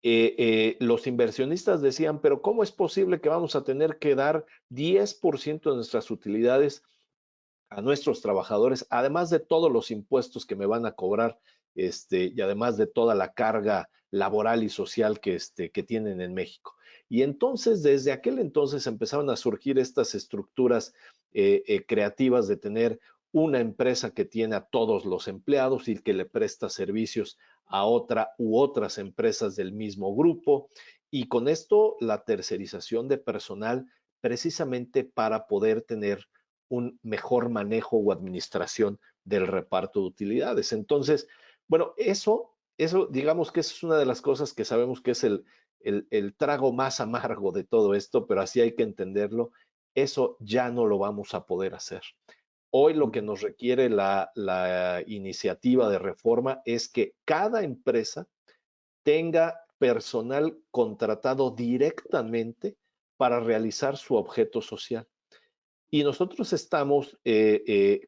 S4: los inversionistas decían, pero ¿cómo es posible que vamos a tener que dar 10% de nuestras utilidades a nuestros trabajadores, además de todos los impuestos que me van a cobrar, y además de toda la carga laboral y social que tienen en México? Y entonces, desde aquel entonces empezaron a surgir estas estructuras creativas de tener una empresa que tiene a todos los empleados y que le presta servicios a otra u otras empresas del mismo grupo. Y con esto, la tercerización de personal precisamente para poder tener un mejor manejo o administración del reparto de utilidades. Entonces, bueno, eso eso, digamos que es una de las cosas que sabemos que es el trago más amargo de todo esto, pero así hay que entenderlo. Eso ya no lo vamos a poder hacer. Hoy lo que nos requiere la iniciativa de reforma es que cada empresa tenga personal contratado directamente para realizar su objeto social. Y nosotros estamos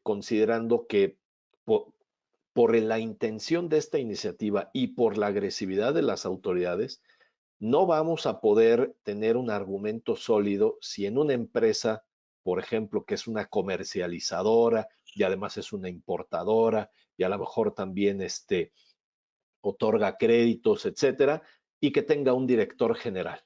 S4: considerando que por la intención de esta iniciativa y por la agresividad de las autoridades, no vamos a poder tener un argumento sólido si en una empresa, por ejemplo, que es una comercializadora y además es una importadora y a lo mejor también otorga créditos, etcétera, y que tenga un director general.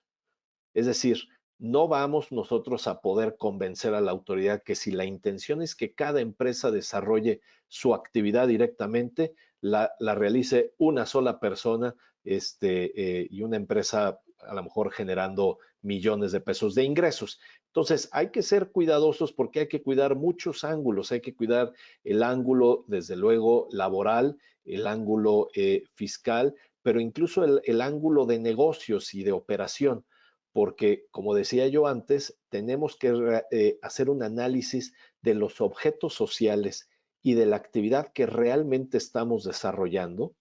S4: Es decir, no vamos nosotros a poder convencer a la autoridad que si la intención es que cada empresa desarrolle su actividad directamente, la realice una sola persona y una empresa a lo mejor generando millones de pesos de ingresos. Entonces, hay que ser cuidadosos porque hay que cuidar muchos ángulos. Hay que cuidar el ángulo, desde luego, laboral, el ángulo fiscal, pero incluso el ángulo de negocios y de operación, porque, como decía yo antes, tenemos que hacer un análisis de los objetos sociales y de la actividad que realmente estamos desarrollando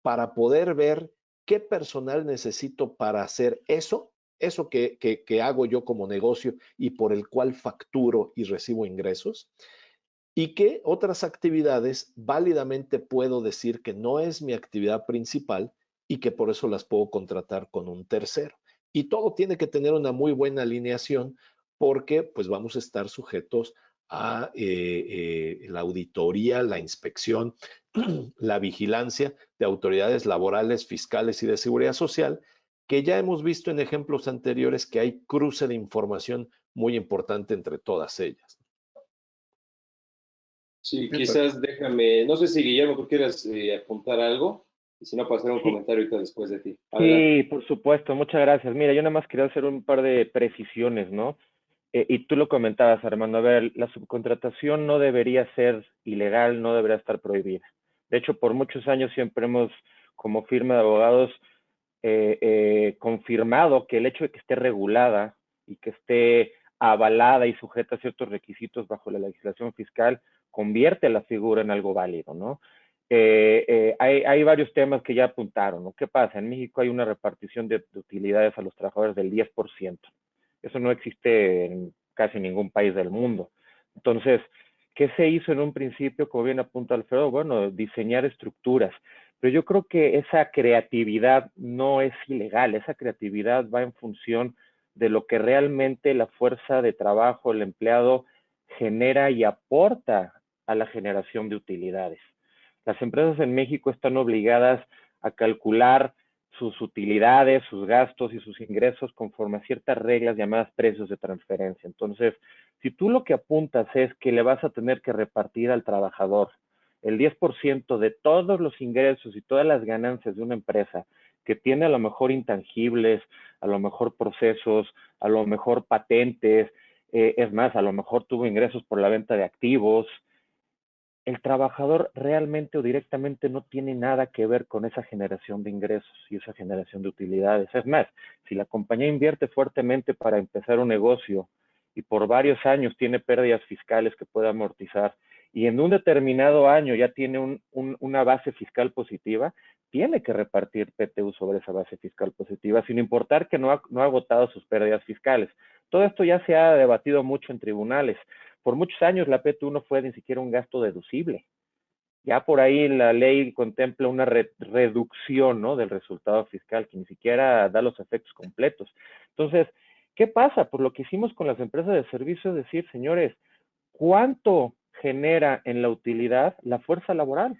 S4: para poder ver qué personal necesito para hacer eso que hago yo como negocio y por el cual facturo y recibo ingresos, y qué otras actividades válidamente puedo decir que no es mi actividad principal y que por eso las puedo contratar con un tercero. Y todo tiene que tener una muy buena alineación porque pues vamos a estar sujetos a la auditoría, la inspección, la vigilancia de autoridades laborales, fiscales y de seguridad social, que ya hemos visto en ejemplos anteriores que hay cruce de información muy importante entre todas ellas.
S2: Sí, quizás déjame, no sé si Guillermo, tú quieras apuntar algo, y si no, pasar un
S3: Sí,
S2: comentario ahorita después de ti. Adelante.
S3: sí, por supuesto, muchas gracias. Mira, yo nada más quería hacer un par de precisiones, ¿no? Y tú lo comentabas, Armando, a ver, la subcontratación no debería ser ilegal, no debería estar prohibida. De hecho, por muchos años siempre hemos, como firma de abogados, confirmado que el hecho de que esté regulada y que esté avalada y sujeta a ciertos requisitos bajo la legislación fiscal convierte a la figura en algo válido, ¿no? Hay varios temas que ya apuntaron, ¿no? ¿Qué pasa? En México hay una repartición de utilidades a los trabajadores del 10%. Eso no existe en casi ningún país del mundo. Entonces, ¿qué se hizo en un principio? Como bien apunta Alfredo, bueno, diseñar estructuras. Pero yo creo que esa creatividad no es ilegal, esa creatividad va en función de lo que realmente la fuerza de trabajo, el empleado, genera y aporta a la generación de utilidades. Las empresas en México están obligadas a calcular sus utilidades, sus gastos y sus ingresos conforme a ciertas reglas llamadas precios de transferencia. Entonces, si tú lo que apuntas es que le vas a tener que repartir al trabajador el 10% de todos los ingresos y todas las ganancias de una empresa que tiene a lo mejor intangibles, a lo mejor procesos, a lo mejor patentes, es más, a lo mejor tuvo ingresos por la venta de activos, el trabajador realmente o directamente no tiene nada que ver con esa generación de ingresos y esa generación de utilidades. Es más, si la compañía invierte fuertemente para empezar un negocio y por varios años tiene pérdidas fiscales que puede amortizar y en un determinado año ya tiene una base fiscal positiva, tiene que repartir PTU sobre esa base fiscal positiva, sin importar que no ha agotado sus pérdidas fiscales. Todo esto ya se ha debatido mucho en tribunales. Por muchos años la PTU no fue ni siquiera un gasto deducible. Ya por ahí la ley contempla una reducción, ¿no?, del resultado fiscal que ni siquiera da los efectos completos. Entonces, ¿qué pasa? Por lo que hicimos con las empresas de servicio es decir, señores, ¿cuánto genera en la utilidad la fuerza laboral?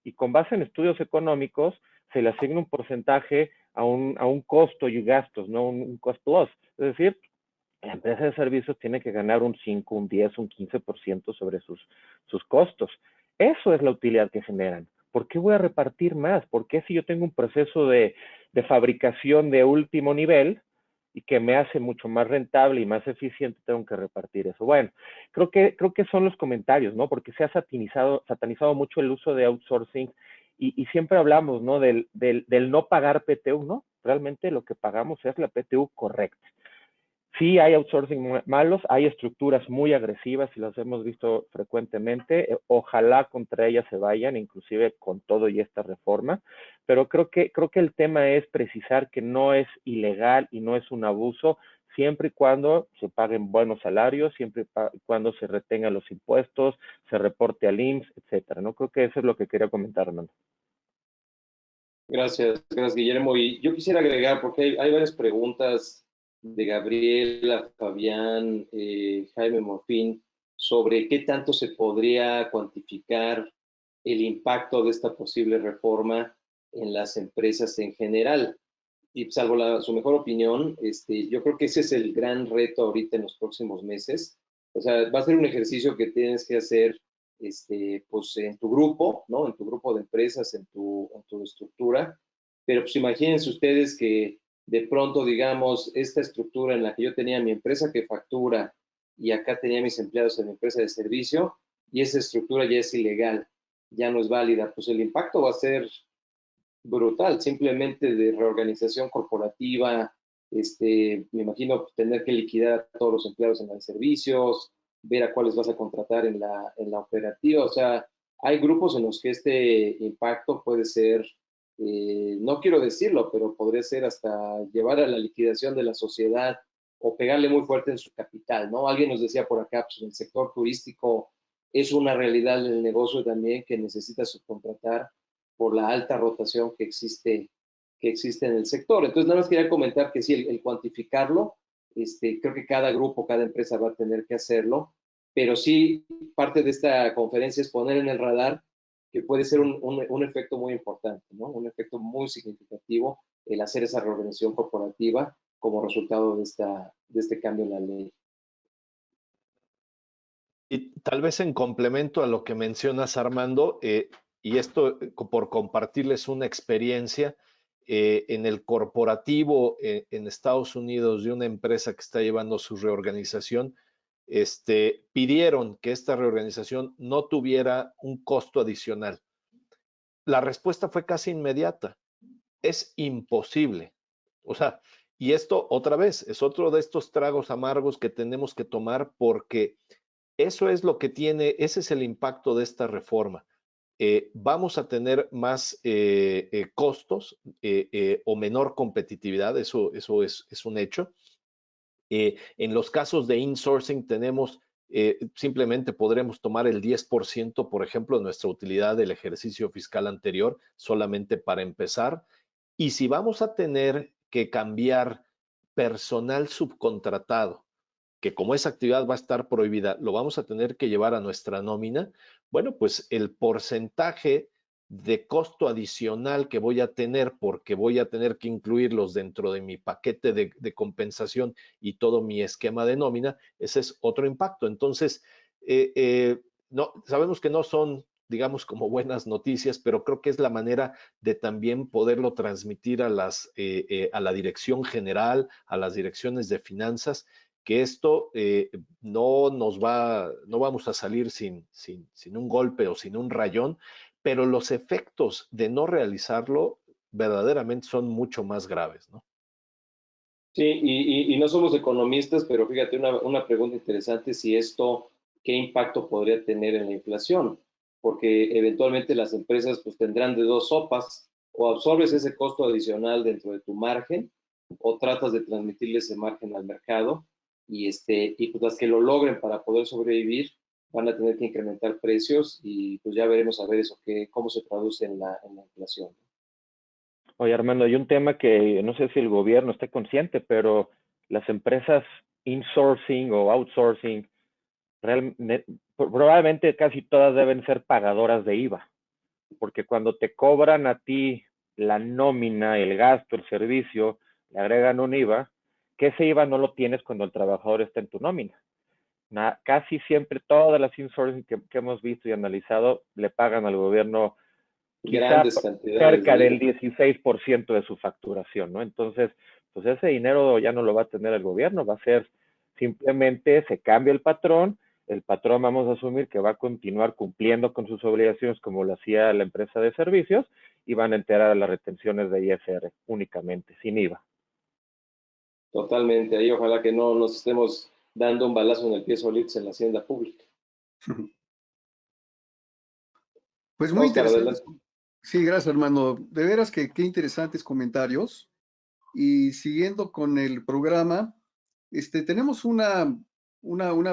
S3: Y con base en estudios económicos se le asigna un porcentaje a un costo y gastos, ¿no? Un cost plus. Es decir, la empresa de servicios tiene que ganar un 5, un 10, un 15% sobre sus costos. Eso es la utilidad que generan. ¿Por qué voy a repartir más? ¿Por qué si yo tengo un proceso de fabricación de último nivel y que me hace mucho más rentable y más eficiente, tengo que repartir eso? Bueno, creo que son los comentarios, ¿no? Porque se ha satanizado mucho el uso de outsourcing Y siempre hablamos, ¿no? Del no pagar PTU, ¿no? Realmente lo que pagamos es la PTU correcta. Sí hay outsourcing malos, hay estructuras muy agresivas y las hemos visto frecuentemente. Ojalá contra ellas se vayan, inclusive con todo y esta reforma. Pero creo que el tema es precisar que no es ilegal y no es un abuso, siempre y cuando se paguen buenos salarios, siempre y cuando se retengan los impuestos, se reporte al IMSS, etcétera. No creo que eso es lo que quería comentar, Armando.
S2: Gracias, Guillermo. Y yo quisiera agregar, porque hay varias preguntas de Gabriela, Fabián, Jaime Morfín, sobre qué tanto se podría cuantificar el impacto de esta posible reforma en las empresas en general. Y salvo su mejor opinión, yo creo que ese es el gran reto ahorita en los próximos meses. O sea, va a ser un ejercicio que tienes que hacer pues en tu grupo, ¿no? En tu grupo de empresas, en tu estructura. Pero pues imagínense ustedes que de pronto, digamos, esta estructura en la que yo tenía mi empresa que factura y acá tenía mis empleados en mi empresa de servicio y esa estructura ya es ilegal, ya no es válida, pues el impacto va a ser brutal, simplemente de reorganización corporativa, me imagino tener que liquidar a todos los empleados en los servicios, ver a cuáles vas a contratar en la operativa, o sea, hay grupos en los que este impacto puede ser, no quiero decirlo, pero podría ser hasta llevar a la liquidación de la sociedad o pegarle muy fuerte en su capital, ¿no? Alguien nos decía por acá, pues en el sector turístico es una realidad del negocio también que necesita subcontratar por la alta rotación que existe en el sector. Entonces, nada más quería comentar que sí, el cuantificarlo, creo que cada grupo, cada empresa va a tener que hacerlo, pero sí, parte de esta conferencia es poner en el radar que puede ser un efecto muy importante, ¿no? Un efecto muy significativo el hacer esa reorganización corporativa como resultado de este cambio en la ley.
S4: Y tal vez en complemento a lo que mencionas, Armando, y esto por compartirles una experiencia, en el corporativo en Estados Unidos de una empresa que está llevando su reorganización, pidieron que esta reorganización no tuviera un costo adicional. La respuesta fue casi inmediata. Es imposible. O sea, y esto otra vez es otro de estos tragos amargos que tenemos que tomar porque eso es lo que tiene, ese es el impacto de esta reforma. Vamos a tener más costos o menor competitividad, eso es un hecho. En los casos de insourcing tenemos, simplemente podremos tomar el 10%, por ejemplo, de nuestra utilidad del ejercicio fiscal anterior, solamente para empezar. Y si vamos a tener que cambiar personal subcontratado, que como esa actividad va a estar prohibida, lo vamos a tener que llevar a nuestra nómina, bueno, pues el porcentaje de costo adicional que voy a tener porque voy a tener que incluirlos dentro de mi paquete de compensación y todo mi esquema de nómina, ese es otro impacto. Entonces, no, sabemos que no son, digamos, como buenas noticias, pero creo que es la manera de también poderlo transmitir a la dirección general, a las direcciones de finanzas, que esto no vamos a salir sin un golpe o sin un rayón, pero los efectos de no realizarlo verdaderamente son mucho más graves, ¿no?
S2: Sí, y no somos economistas, pero fíjate, una pregunta interesante, si esto, ¿qué impacto podría tener en la inflación? Porque eventualmente las empresas pues tendrán de dos sopas, o absorbes ese costo adicional dentro de tu margen, o tratas de transmitirle ese margen al mercado, y pues las que lo logren para poder sobrevivir van a tener que incrementar precios, y pues ya veremos a ver eso, cómo se traduce en la inflación.
S3: Oye, Armando, hay un tema que no sé si el gobierno esté consciente, pero las empresas insourcing o outsourcing, probablemente casi todas deben ser pagadoras de IVA, porque cuando te cobran a ti la nómina, el gasto, el servicio, le agregan un IVA, que ese IVA no lo tienes cuando el trabajador está en tu nómina. Casi siempre todas las insourcing que hemos visto y analizado le pagan al gobierno quizá
S2: Grandes cantidades
S3: cerca
S2: de
S3: del 16% de su facturación, ¿no? Entonces, pues ese dinero ya no lo va a tener el gobierno, va a ser simplemente se cambia el patrón el patrón vamos a asumir que va a continuar cumpliendo con sus obligaciones como lo hacía la empresa de servicios y van a enterar a las retenciones de ISR únicamente, sin IVA.
S2: Totalmente, ahí ojalá que no nos estemos dando un balazo en el pie solitos en la hacienda pública.
S1: Pues muy
S2: Oscar,
S1: interesantes.
S2: adelante.
S1: Sí, gracias, Armando. De veras que qué interesantes comentarios. Y siguiendo con el programa, tenemos una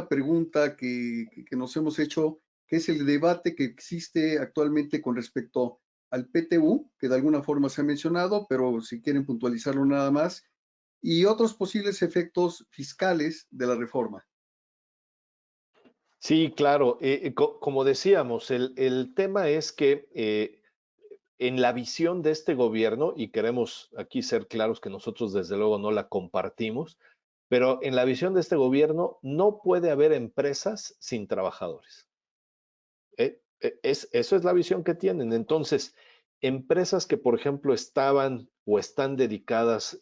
S1: pregunta que nos hemos hecho, que es el debate que existe actualmente con respecto al PTU, que de alguna forma se ha mencionado, pero si quieren puntualizarlo nada más, y otros posibles efectos fiscales de la reforma.
S4: Sí, claro. Como decíamos, el tema es que en la visión de este gobierno, y queremos aquí ser claros que nosotros desde luego no la compartimos, pero en la visión de este gobierno no puede haber empresas sin trabajadores. Eso es la visión que tienen. Entonces, empresas que, por ejemplo, estaban o están dedicadas,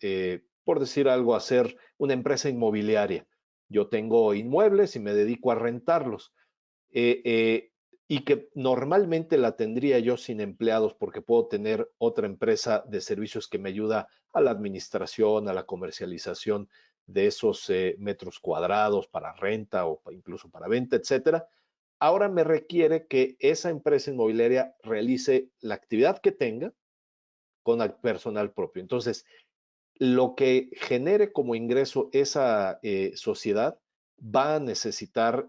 S4: por decir algo, a ser una empresa inmobiliaria. Yo tengo inmuebles y me dedico a rentarlos. eh, eh, y que normalmente la tendría yo sin empleados porque puedo tener otra empresa de servicios que me ayuda a la administración, a la comercialización de esos metros cuadrados para renta o incluso para venta, etcétera. Ahora me requiere que esa empresa inmobiliaria realice la actividad que tenga con personal propio. Entonces, lo que genere como ingreso esa sociedad va a necesitar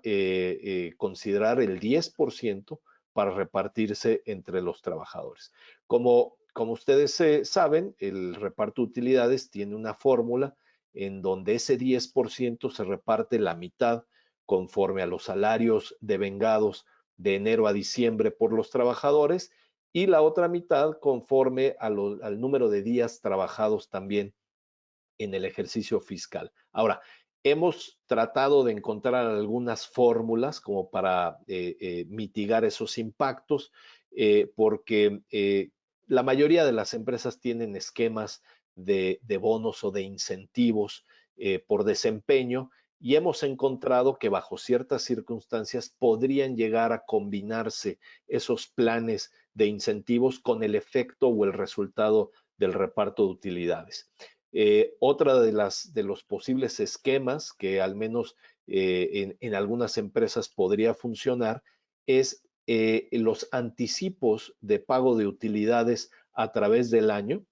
S4: considerar el 10% para repartirse entre los trabajadores. Como ustedes saben, el reparto de utilidades tiene una fórmula en donde ese 10% se reparte la mitad conforme a los salarios devengados de enero a diciembre por los trabajadores y la otra mitad conforme al número de días trabajados también en el ejercicio fiscal. Ahora, hemos tratado de encontrar algunas fórmulas como para mitigar esos impactos, porque la mayoría de las empresas tienen esquemas de bonos o de incentivos por desempeño y hemos encontrado que bajo ciertas circunstancias podrían llegar a combinarse esos planes de incentivos con el efecto o el resultado del reparto de utilidades. Otra de los posibles esquemas que al menos en algunas empresas podría funcionar es los anticipos de pago de utilidades a través del año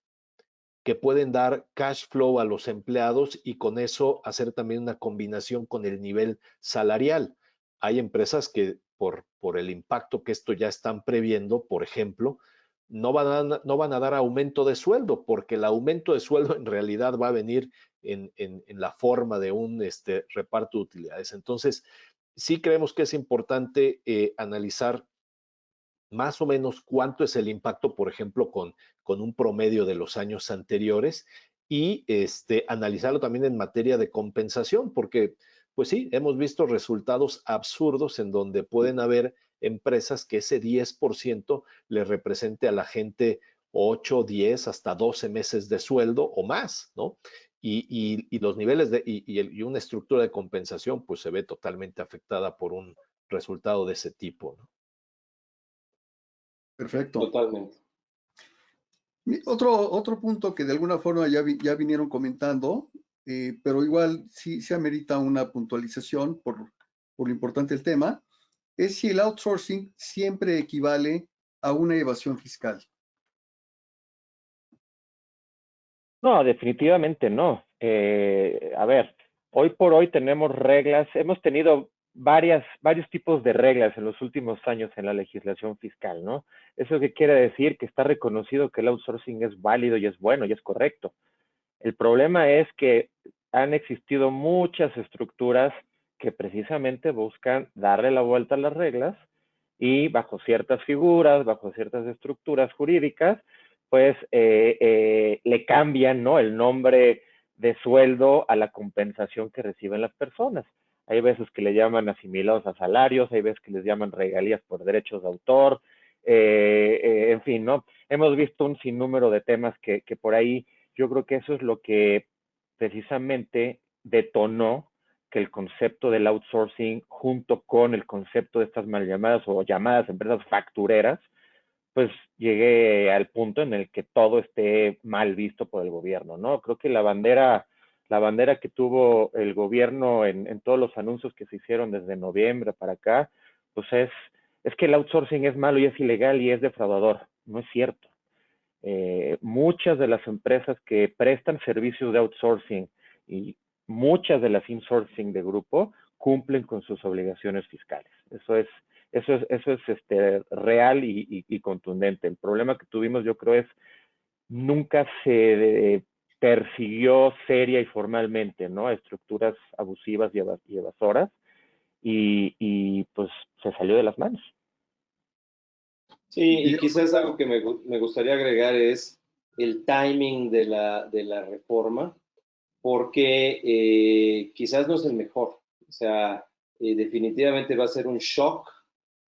S4: que pueden dar cash flow a los empleados y con eso hacer también una combinación con el nivel salarial. Hay empresas que por el impacto que esto ya están previendo, por ejemplo, no van a dar aumento de sueldo, porque el aumento de sueldo en realidad va a venir en la forma de un reparto de utilidades. Entonces, sí creemos que es importante analizar más o menos cuánto es el impacto, por ejemplo, con un promedio de los años anteriores y analizarlo también en materia de compensación, porque pues sí, hemos visto resultados absurdos en donde pueden haber empresas que ese 10% le represente a la gente 8, 10, hasta 12 meses de sueldo o más, ¿no? Y los niveles y una estructura de compensación pues se ve totalmente afectada por un resultado de ese tipo, ¿no?
S1: Perfecto.
S2: Totalmente.
S1: Otro punto que de alguna forma ya vinieron comentando, pero igual sí se amerita una puntualización por lo importante del tema, es si el outsourcing siempre equivale a una evasión fiscal.
S3: No, definitivamente no. A ver, hoy por hoy tenemos reglas, hemos tenido varios tipos de reglas en los últimos años en la legislación fiscal, ¿no? ¿Eso qué quiere decir? Que está reconocido que el outsourcing es válido y es bueno y es correcto. El problema es que han existido muchas estructuras que precisamente buscan darle la vuelta a las reglas y bajo ciertas figuras, bajo ciertas estructuras jurídicas, pues le cambian, ¿no?, el nombre de sueldo a la compensación que reciben las personas. Hay veces que le llaman asimilados a salarios, hay veces que les llaman regalías por derechos de autor, en fin, ¿no? Hemos visto un sinnúmero de temas que por ahí yo creo que eso es lo que precisamente detonó que el concepto del outsourcing junto con el concepto de estas mal llamadas o llamadas empresas factureras, pues llegue al punto en el que todo esté mal visto por el gobierno, ¿no? Creo que la bandera que tuvo el gobierno en todos los anuncios que se hicieron desde noviembre para acá, pues es que el outsourcing es malo y es ilegal y es defraudador. No es cierto. Muchas de las empresas que prestan servicios de outsourcing y muchas de las insourcing de grupo cumplen con sus obligaciones fiscales. Eso es real y contundente. El problema que tuvimos, yo creo, es nunca se persiguió seria y formalmente, ¿no? A estructuras abusivas y evasoras y pues se salió de las manos.
S2: Sí, y quizás algo que me gustaría agregar es el timing de la reforma, porque quizás no es el mejor. O sea, definitivamente va a ser un shock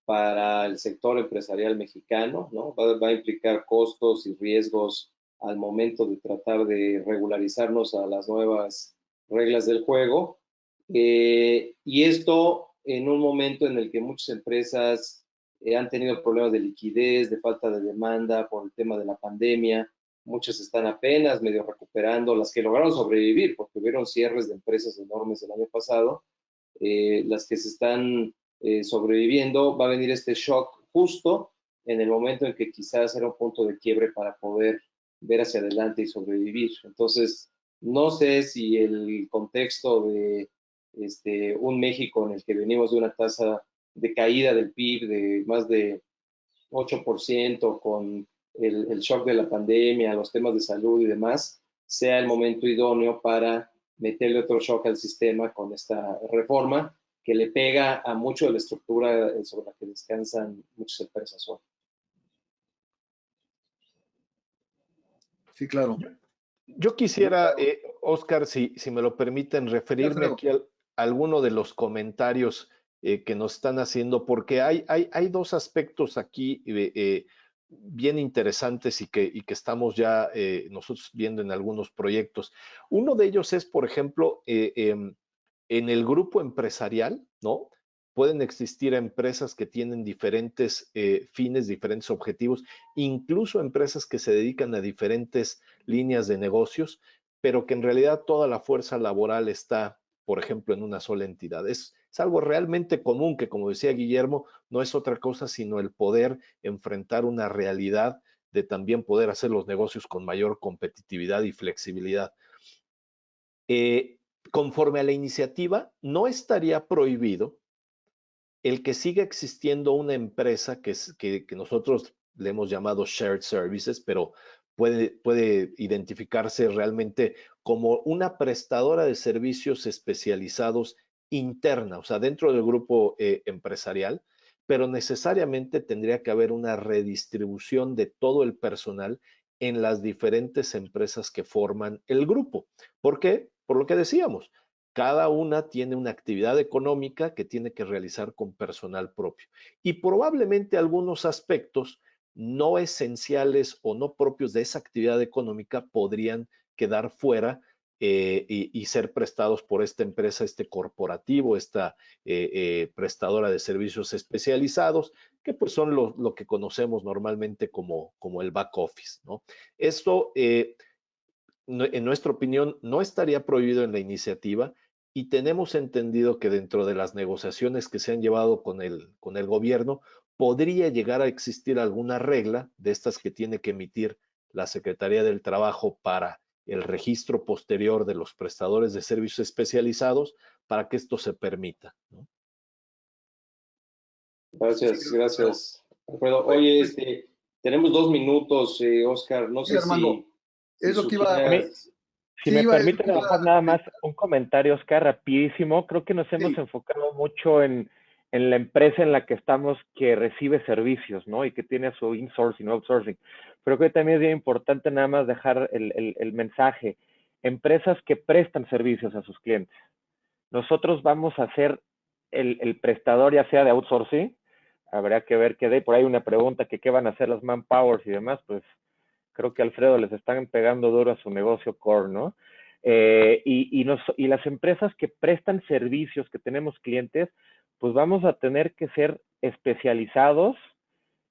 S2: para el sector empresarial mexicano, ¿no? Va a implicar costos y riesgos al momento de tratar de regularizarnos a las nuevas reglas del juego. Y esto en un momento en el que muchas empresas han tenido problemas de liquidez, de falta de demanda por el tema de la pandemia. Muchas están apenas medio recuperando, las que lograron sobrevivir, porque hubieron cierres de empresas enormes el año pasado. Las que se están sobreviviendo, va a venir este shock justo en el momento en que quizás era un punto de quiebre para poder ver hacia adelante y sobrevivir. Entonces, no sé si el contexto de un México en el que venimos de una tasa de caída del PIB de más de 8% con el shock de la pandemia, los temas de salud y demás, sea el momento idóneo para meterle otro shock al sistema con esta reforma que le pega a mucho de la estructura sobre la que descansan muchas empresas hoy.
S1: Sí, claro.
S4: Yo quisiera, Oscar, si me lo permiten, referirme aquí a alguno de los comentarios que nos están haciendo, porque hay dos aspectos aquí bien interesantes y que estamos ya nosotros viendo en algunos proyectos. Uno de ellos es, por ejemplo, en el grupo empresarial, ¿no? Pueden existir empresas que tienen diferentes fines, diferentes objetivos, incluso empresas que se dedican a diferentes líneas de negocios, pero que en realidad toda la fuerza laboral está, por ejemplo, en una sola entidad. Es algo realmente común que, como decía Guillermo, no es otra cosa sino el poder enfrentar una realidad de también poder hacer los negocios con mayor competitividad y flexibilidad. Conforme a la iniciativa, no estaría prohibido el que siga existiendo una empresa que nosotros le hemos llamado shared services, pero puede identificarse realmente como una prestadora de servicios especializados interna, o sea, dentro del grupo empresarial, pero necesariamente tendría que haber una redistribución de todo el personal en las diferentes empresas que forman el grupo. ¿Por qué? Por lo que decíamos, cada una tiene una actividad económica que tiene que realizar con personal propio. Y probablemente algunos aspectos no esenciales o no propios de esa actividad económica podrían quedar fuera y ser prestados por esta empresa, este corporativo, esta prestadora de servicios especializados, que pues son lo que conocemos normalmente como el back office, ¿no? Esto en nuestra opinión, no estaría prohibido en la iniciativa y tenemos entendido que dentro de las negociaciones que se han llevado con el gobierno, podría llegar a existir alguna regla de estas que tiene que emitir la Secretaría del Trabajo para el registro posterior de los prestadores de servicios especializados para que esto se permita, ¿no?
S2: Gracias, Alfredo. Oye, tenemos 2 minutos, Oscar. No sé
S1: Armando, es lo que iba.
S3: Si me permite, a lo mejor nada más un comentario, Oscar, rapidísimo. Creo que nos hemos enfocado mucho en la empresa en la que estamos que recibe servicios, ¿no? Y que tiene su insourcing, outsourcing. Pero creo que también es bien importante nada más dejar el mensaje. Empresas que prestan servicios a sus clientes. Nosotros vamos a ser el prestador, ya sea de outsourcing. Habrá que ver que de por ahí una pregunta que qué van a hacer las manpowers y demás, pues creo que Alfredo les están pegando duro a su negocio core, ¿no? Y las empresas que prestan servicios, que tenemos clientes, pues vamos a tener que ser especializados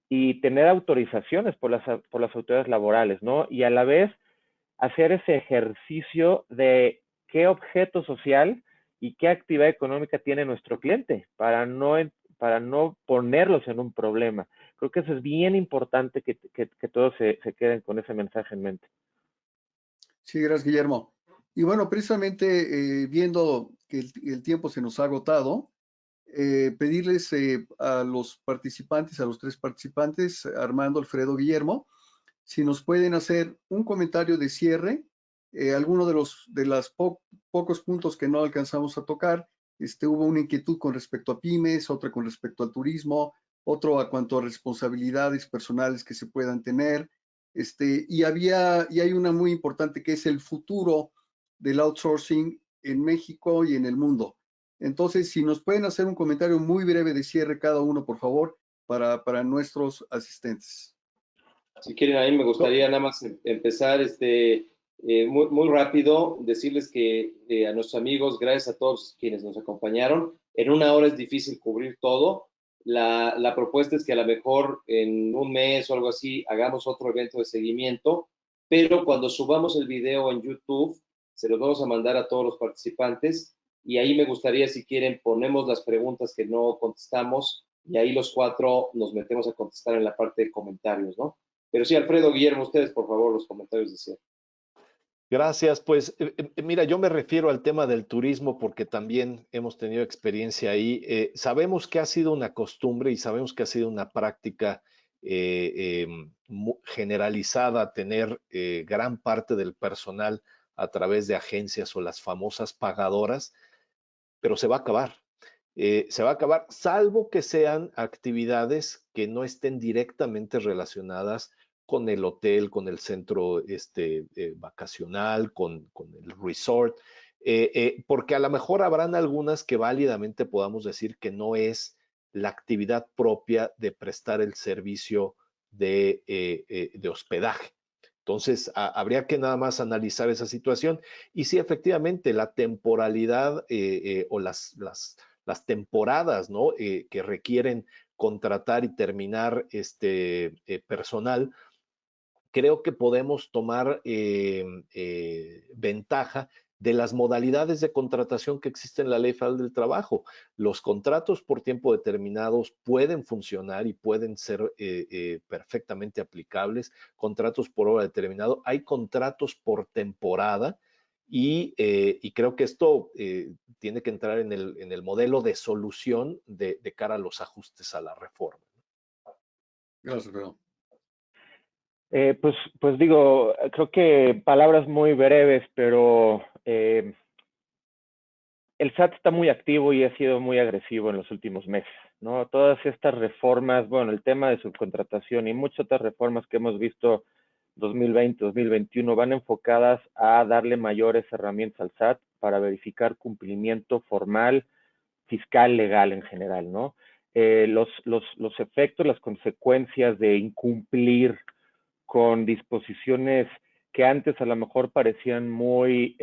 S3: y tener autorizaciones por las autoridades laborales, ¿no? Y a la vez hacer ese ejercicio de qué objeto social y qué actividad económica tiene nuestro cliente para no ponerlos en un problema. Creo que eso es bien importante que todos se queden con ese mensaje en mente.
S1: Sí, gracias, Guillermo. Y bueno, precisamente viendo que el tiempo se nos ha agotado, pedirles a los participantes, a los tres participantes, Armando, Alfredo, Guillermo, si nos pueden hacer un comentario de cierre, alguno de los pocos puntos que no alcanzamos a tocar. Hubo una inquietud con respecto a pymes, otra con respecto al turismo, otro a cuanto a responsabilidades personales que se puedan tener. Y hay una muy importante que es el futuro del outsourcing en México y en el mundo. Entonces, si nos pueden hacer un comentario muy breve de cierre cada uno, por favor, para nuestros asistentes.
S2: Si quieren, a mí me gustaría nada más empezar muy rápido, decirles que a nuestros amigos, gracias a todos quienes nos acompañaron. En una hora es difícil cubrir todo. La propuesta es que a lo mejor en un mes o algo así hagamos otro evento de seguimiento, pero cuando subamos el video en YouTube, se los vamos a mandar a todos los participantes y ahí me gustaría, si quieren, ponemos las preguntas que no contestamos y ahí los cuatro nos metemos a contestar en la parte de comentarios, ¿no? Pero sí, Alfredo, Guillermo, ustedes, por favor, los comentarios de cierre.
S4: Gracias. Pues mira, yo me refiero al tema del turismo porque también hemos tenido experiencia ahí. Sabemos que ha sido una costumbre y sabemos que ha sido una práctica generalizada tener gran parte del personal a través de agencias o las famosas pagadoras, pero se va a acabar. Se va a acabar, salvo que sean actividades que no estén directamente relacionadas con el hotel, con el centro vacacional, con el resort, porque a lo mejor habrán algunas que válidamente podamos decir que no es la actividad propia de prestar el servicio de hospedaje. Entonces, habría que nada más analizar esa situación y si efectivamente la temporalidad o las temporadas, ¿no? Que requieren contratar y terminar personal, creo que podemos tomar ventaja de las modalidades de contratación que existen en la Ley Federal del Trabajo. Los contratos por tiempo determinados pueden funcionar y pueden ser perfectamente aplicables. Contratos por hora determinado. Hay contratos por temporada y creo que esto tiene que entrar en el modelo de solución de cara a los ajustes a la reforma.
S1: Gracias, Alfredo.
S3: Pues digo, creo que palabras muy breves, pero el SAT está muy activo y ha sido muy agresivo en los últimos meses, ¿no? Todas estas reformas, bueno, el tema de subcontratación y muchas otras reformas que hemos visto 2020, 2021 van enfocadas a darle mayores herramientas al SAT para verificar cumplimiento formal, fiscal, legal en general, ¿no? Los efectos, las consecuencias de incumplir con disposiciones que antes a lo mejor parecían muy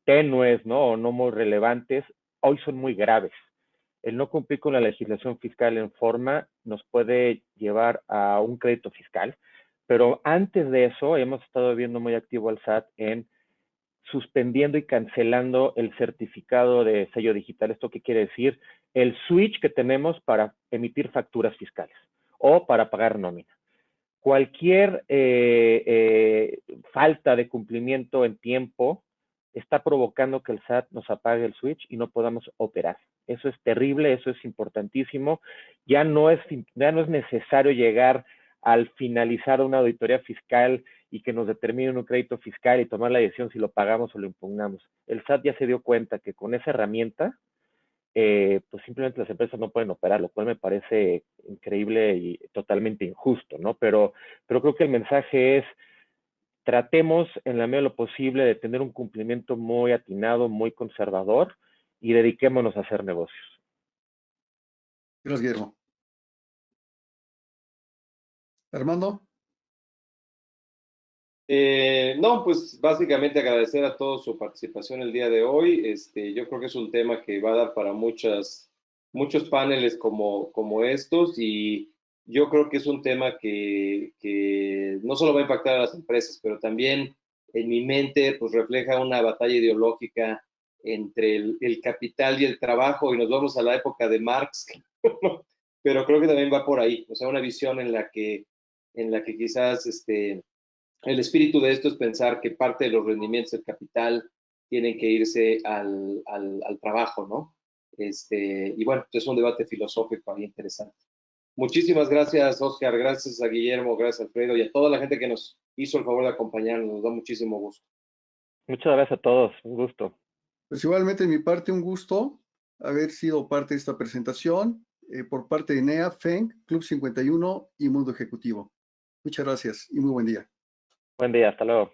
S3: tenues, ¿no? O no muy relevantes, hoy son muy graves. El no cumplir con la legislación fiscal en forma nos puede llevar a un crédito fiscal, pero antes de eso hemos estado viendo muy activo al SAT en suspendiendo y cancelando el certificado de sello digital. ¿Esto qué quiere decir? El switch que tenemos para emitir facturas fiscales o para pagar nómina. Cualquier falta de cumplimiento en tiempo está provocando que el SAT nos apague el switch y no podamos operar. Eso es terrible, eso es importantísimo. Ya no es necesario llegar al finalizar una auditoría fiscal y que nos determine un crédito fiscal y tomar la decisión si lo pagamos o lo impugnamos. El SAT ya se dio cuenta que con esa herramienta pues simplemente las empresas no pueden operar, lo cual me parece increíble y totalmente injusto, ¿no? Pero creo que el mensaje es, tratemos en la medida de lo posible de tener un cumplimiento muy atinado, muy conservador y dediquémonos a hacer negocios.
S1: Gracias, Guillermo. Armando.
S2: No, pues básicamente agradecer a todos su participación el día de hoy. Yo creo que es un tema que va a dar para muchos paneles como estos, y yo creo que es un tema que no solo va a impactar a las empresas, pero también en mi mente pues refleja una batalla ideológica entre el capital y el trabajo, y nos vamos a la época de Marx, pero creo que también va por ahí, o sea, una visión en la que quizás el espíritu de esto es pensar que parte de los rendimientos del capital tienen que irse al trabajo, ¿no? Y bueno, es un debate filosófico ahí interesante. Muchísimas gracias, Oscar, gracias a Guillermo, gracias a Alfredo y a toda la gente que nos hizo el favor de acompañarnos. Nos da muchísimo gusto.
S3: Muchas gracias a todos, un gusto.
S1: Pues igualmente, de mi parte, un gusto haber sido parte de esta presentación por parte de NEA, FENG, Club 51 y Mundo Ejecutivo. Muchas gracias y muy buen día.
S3: Buen día, hasta luego.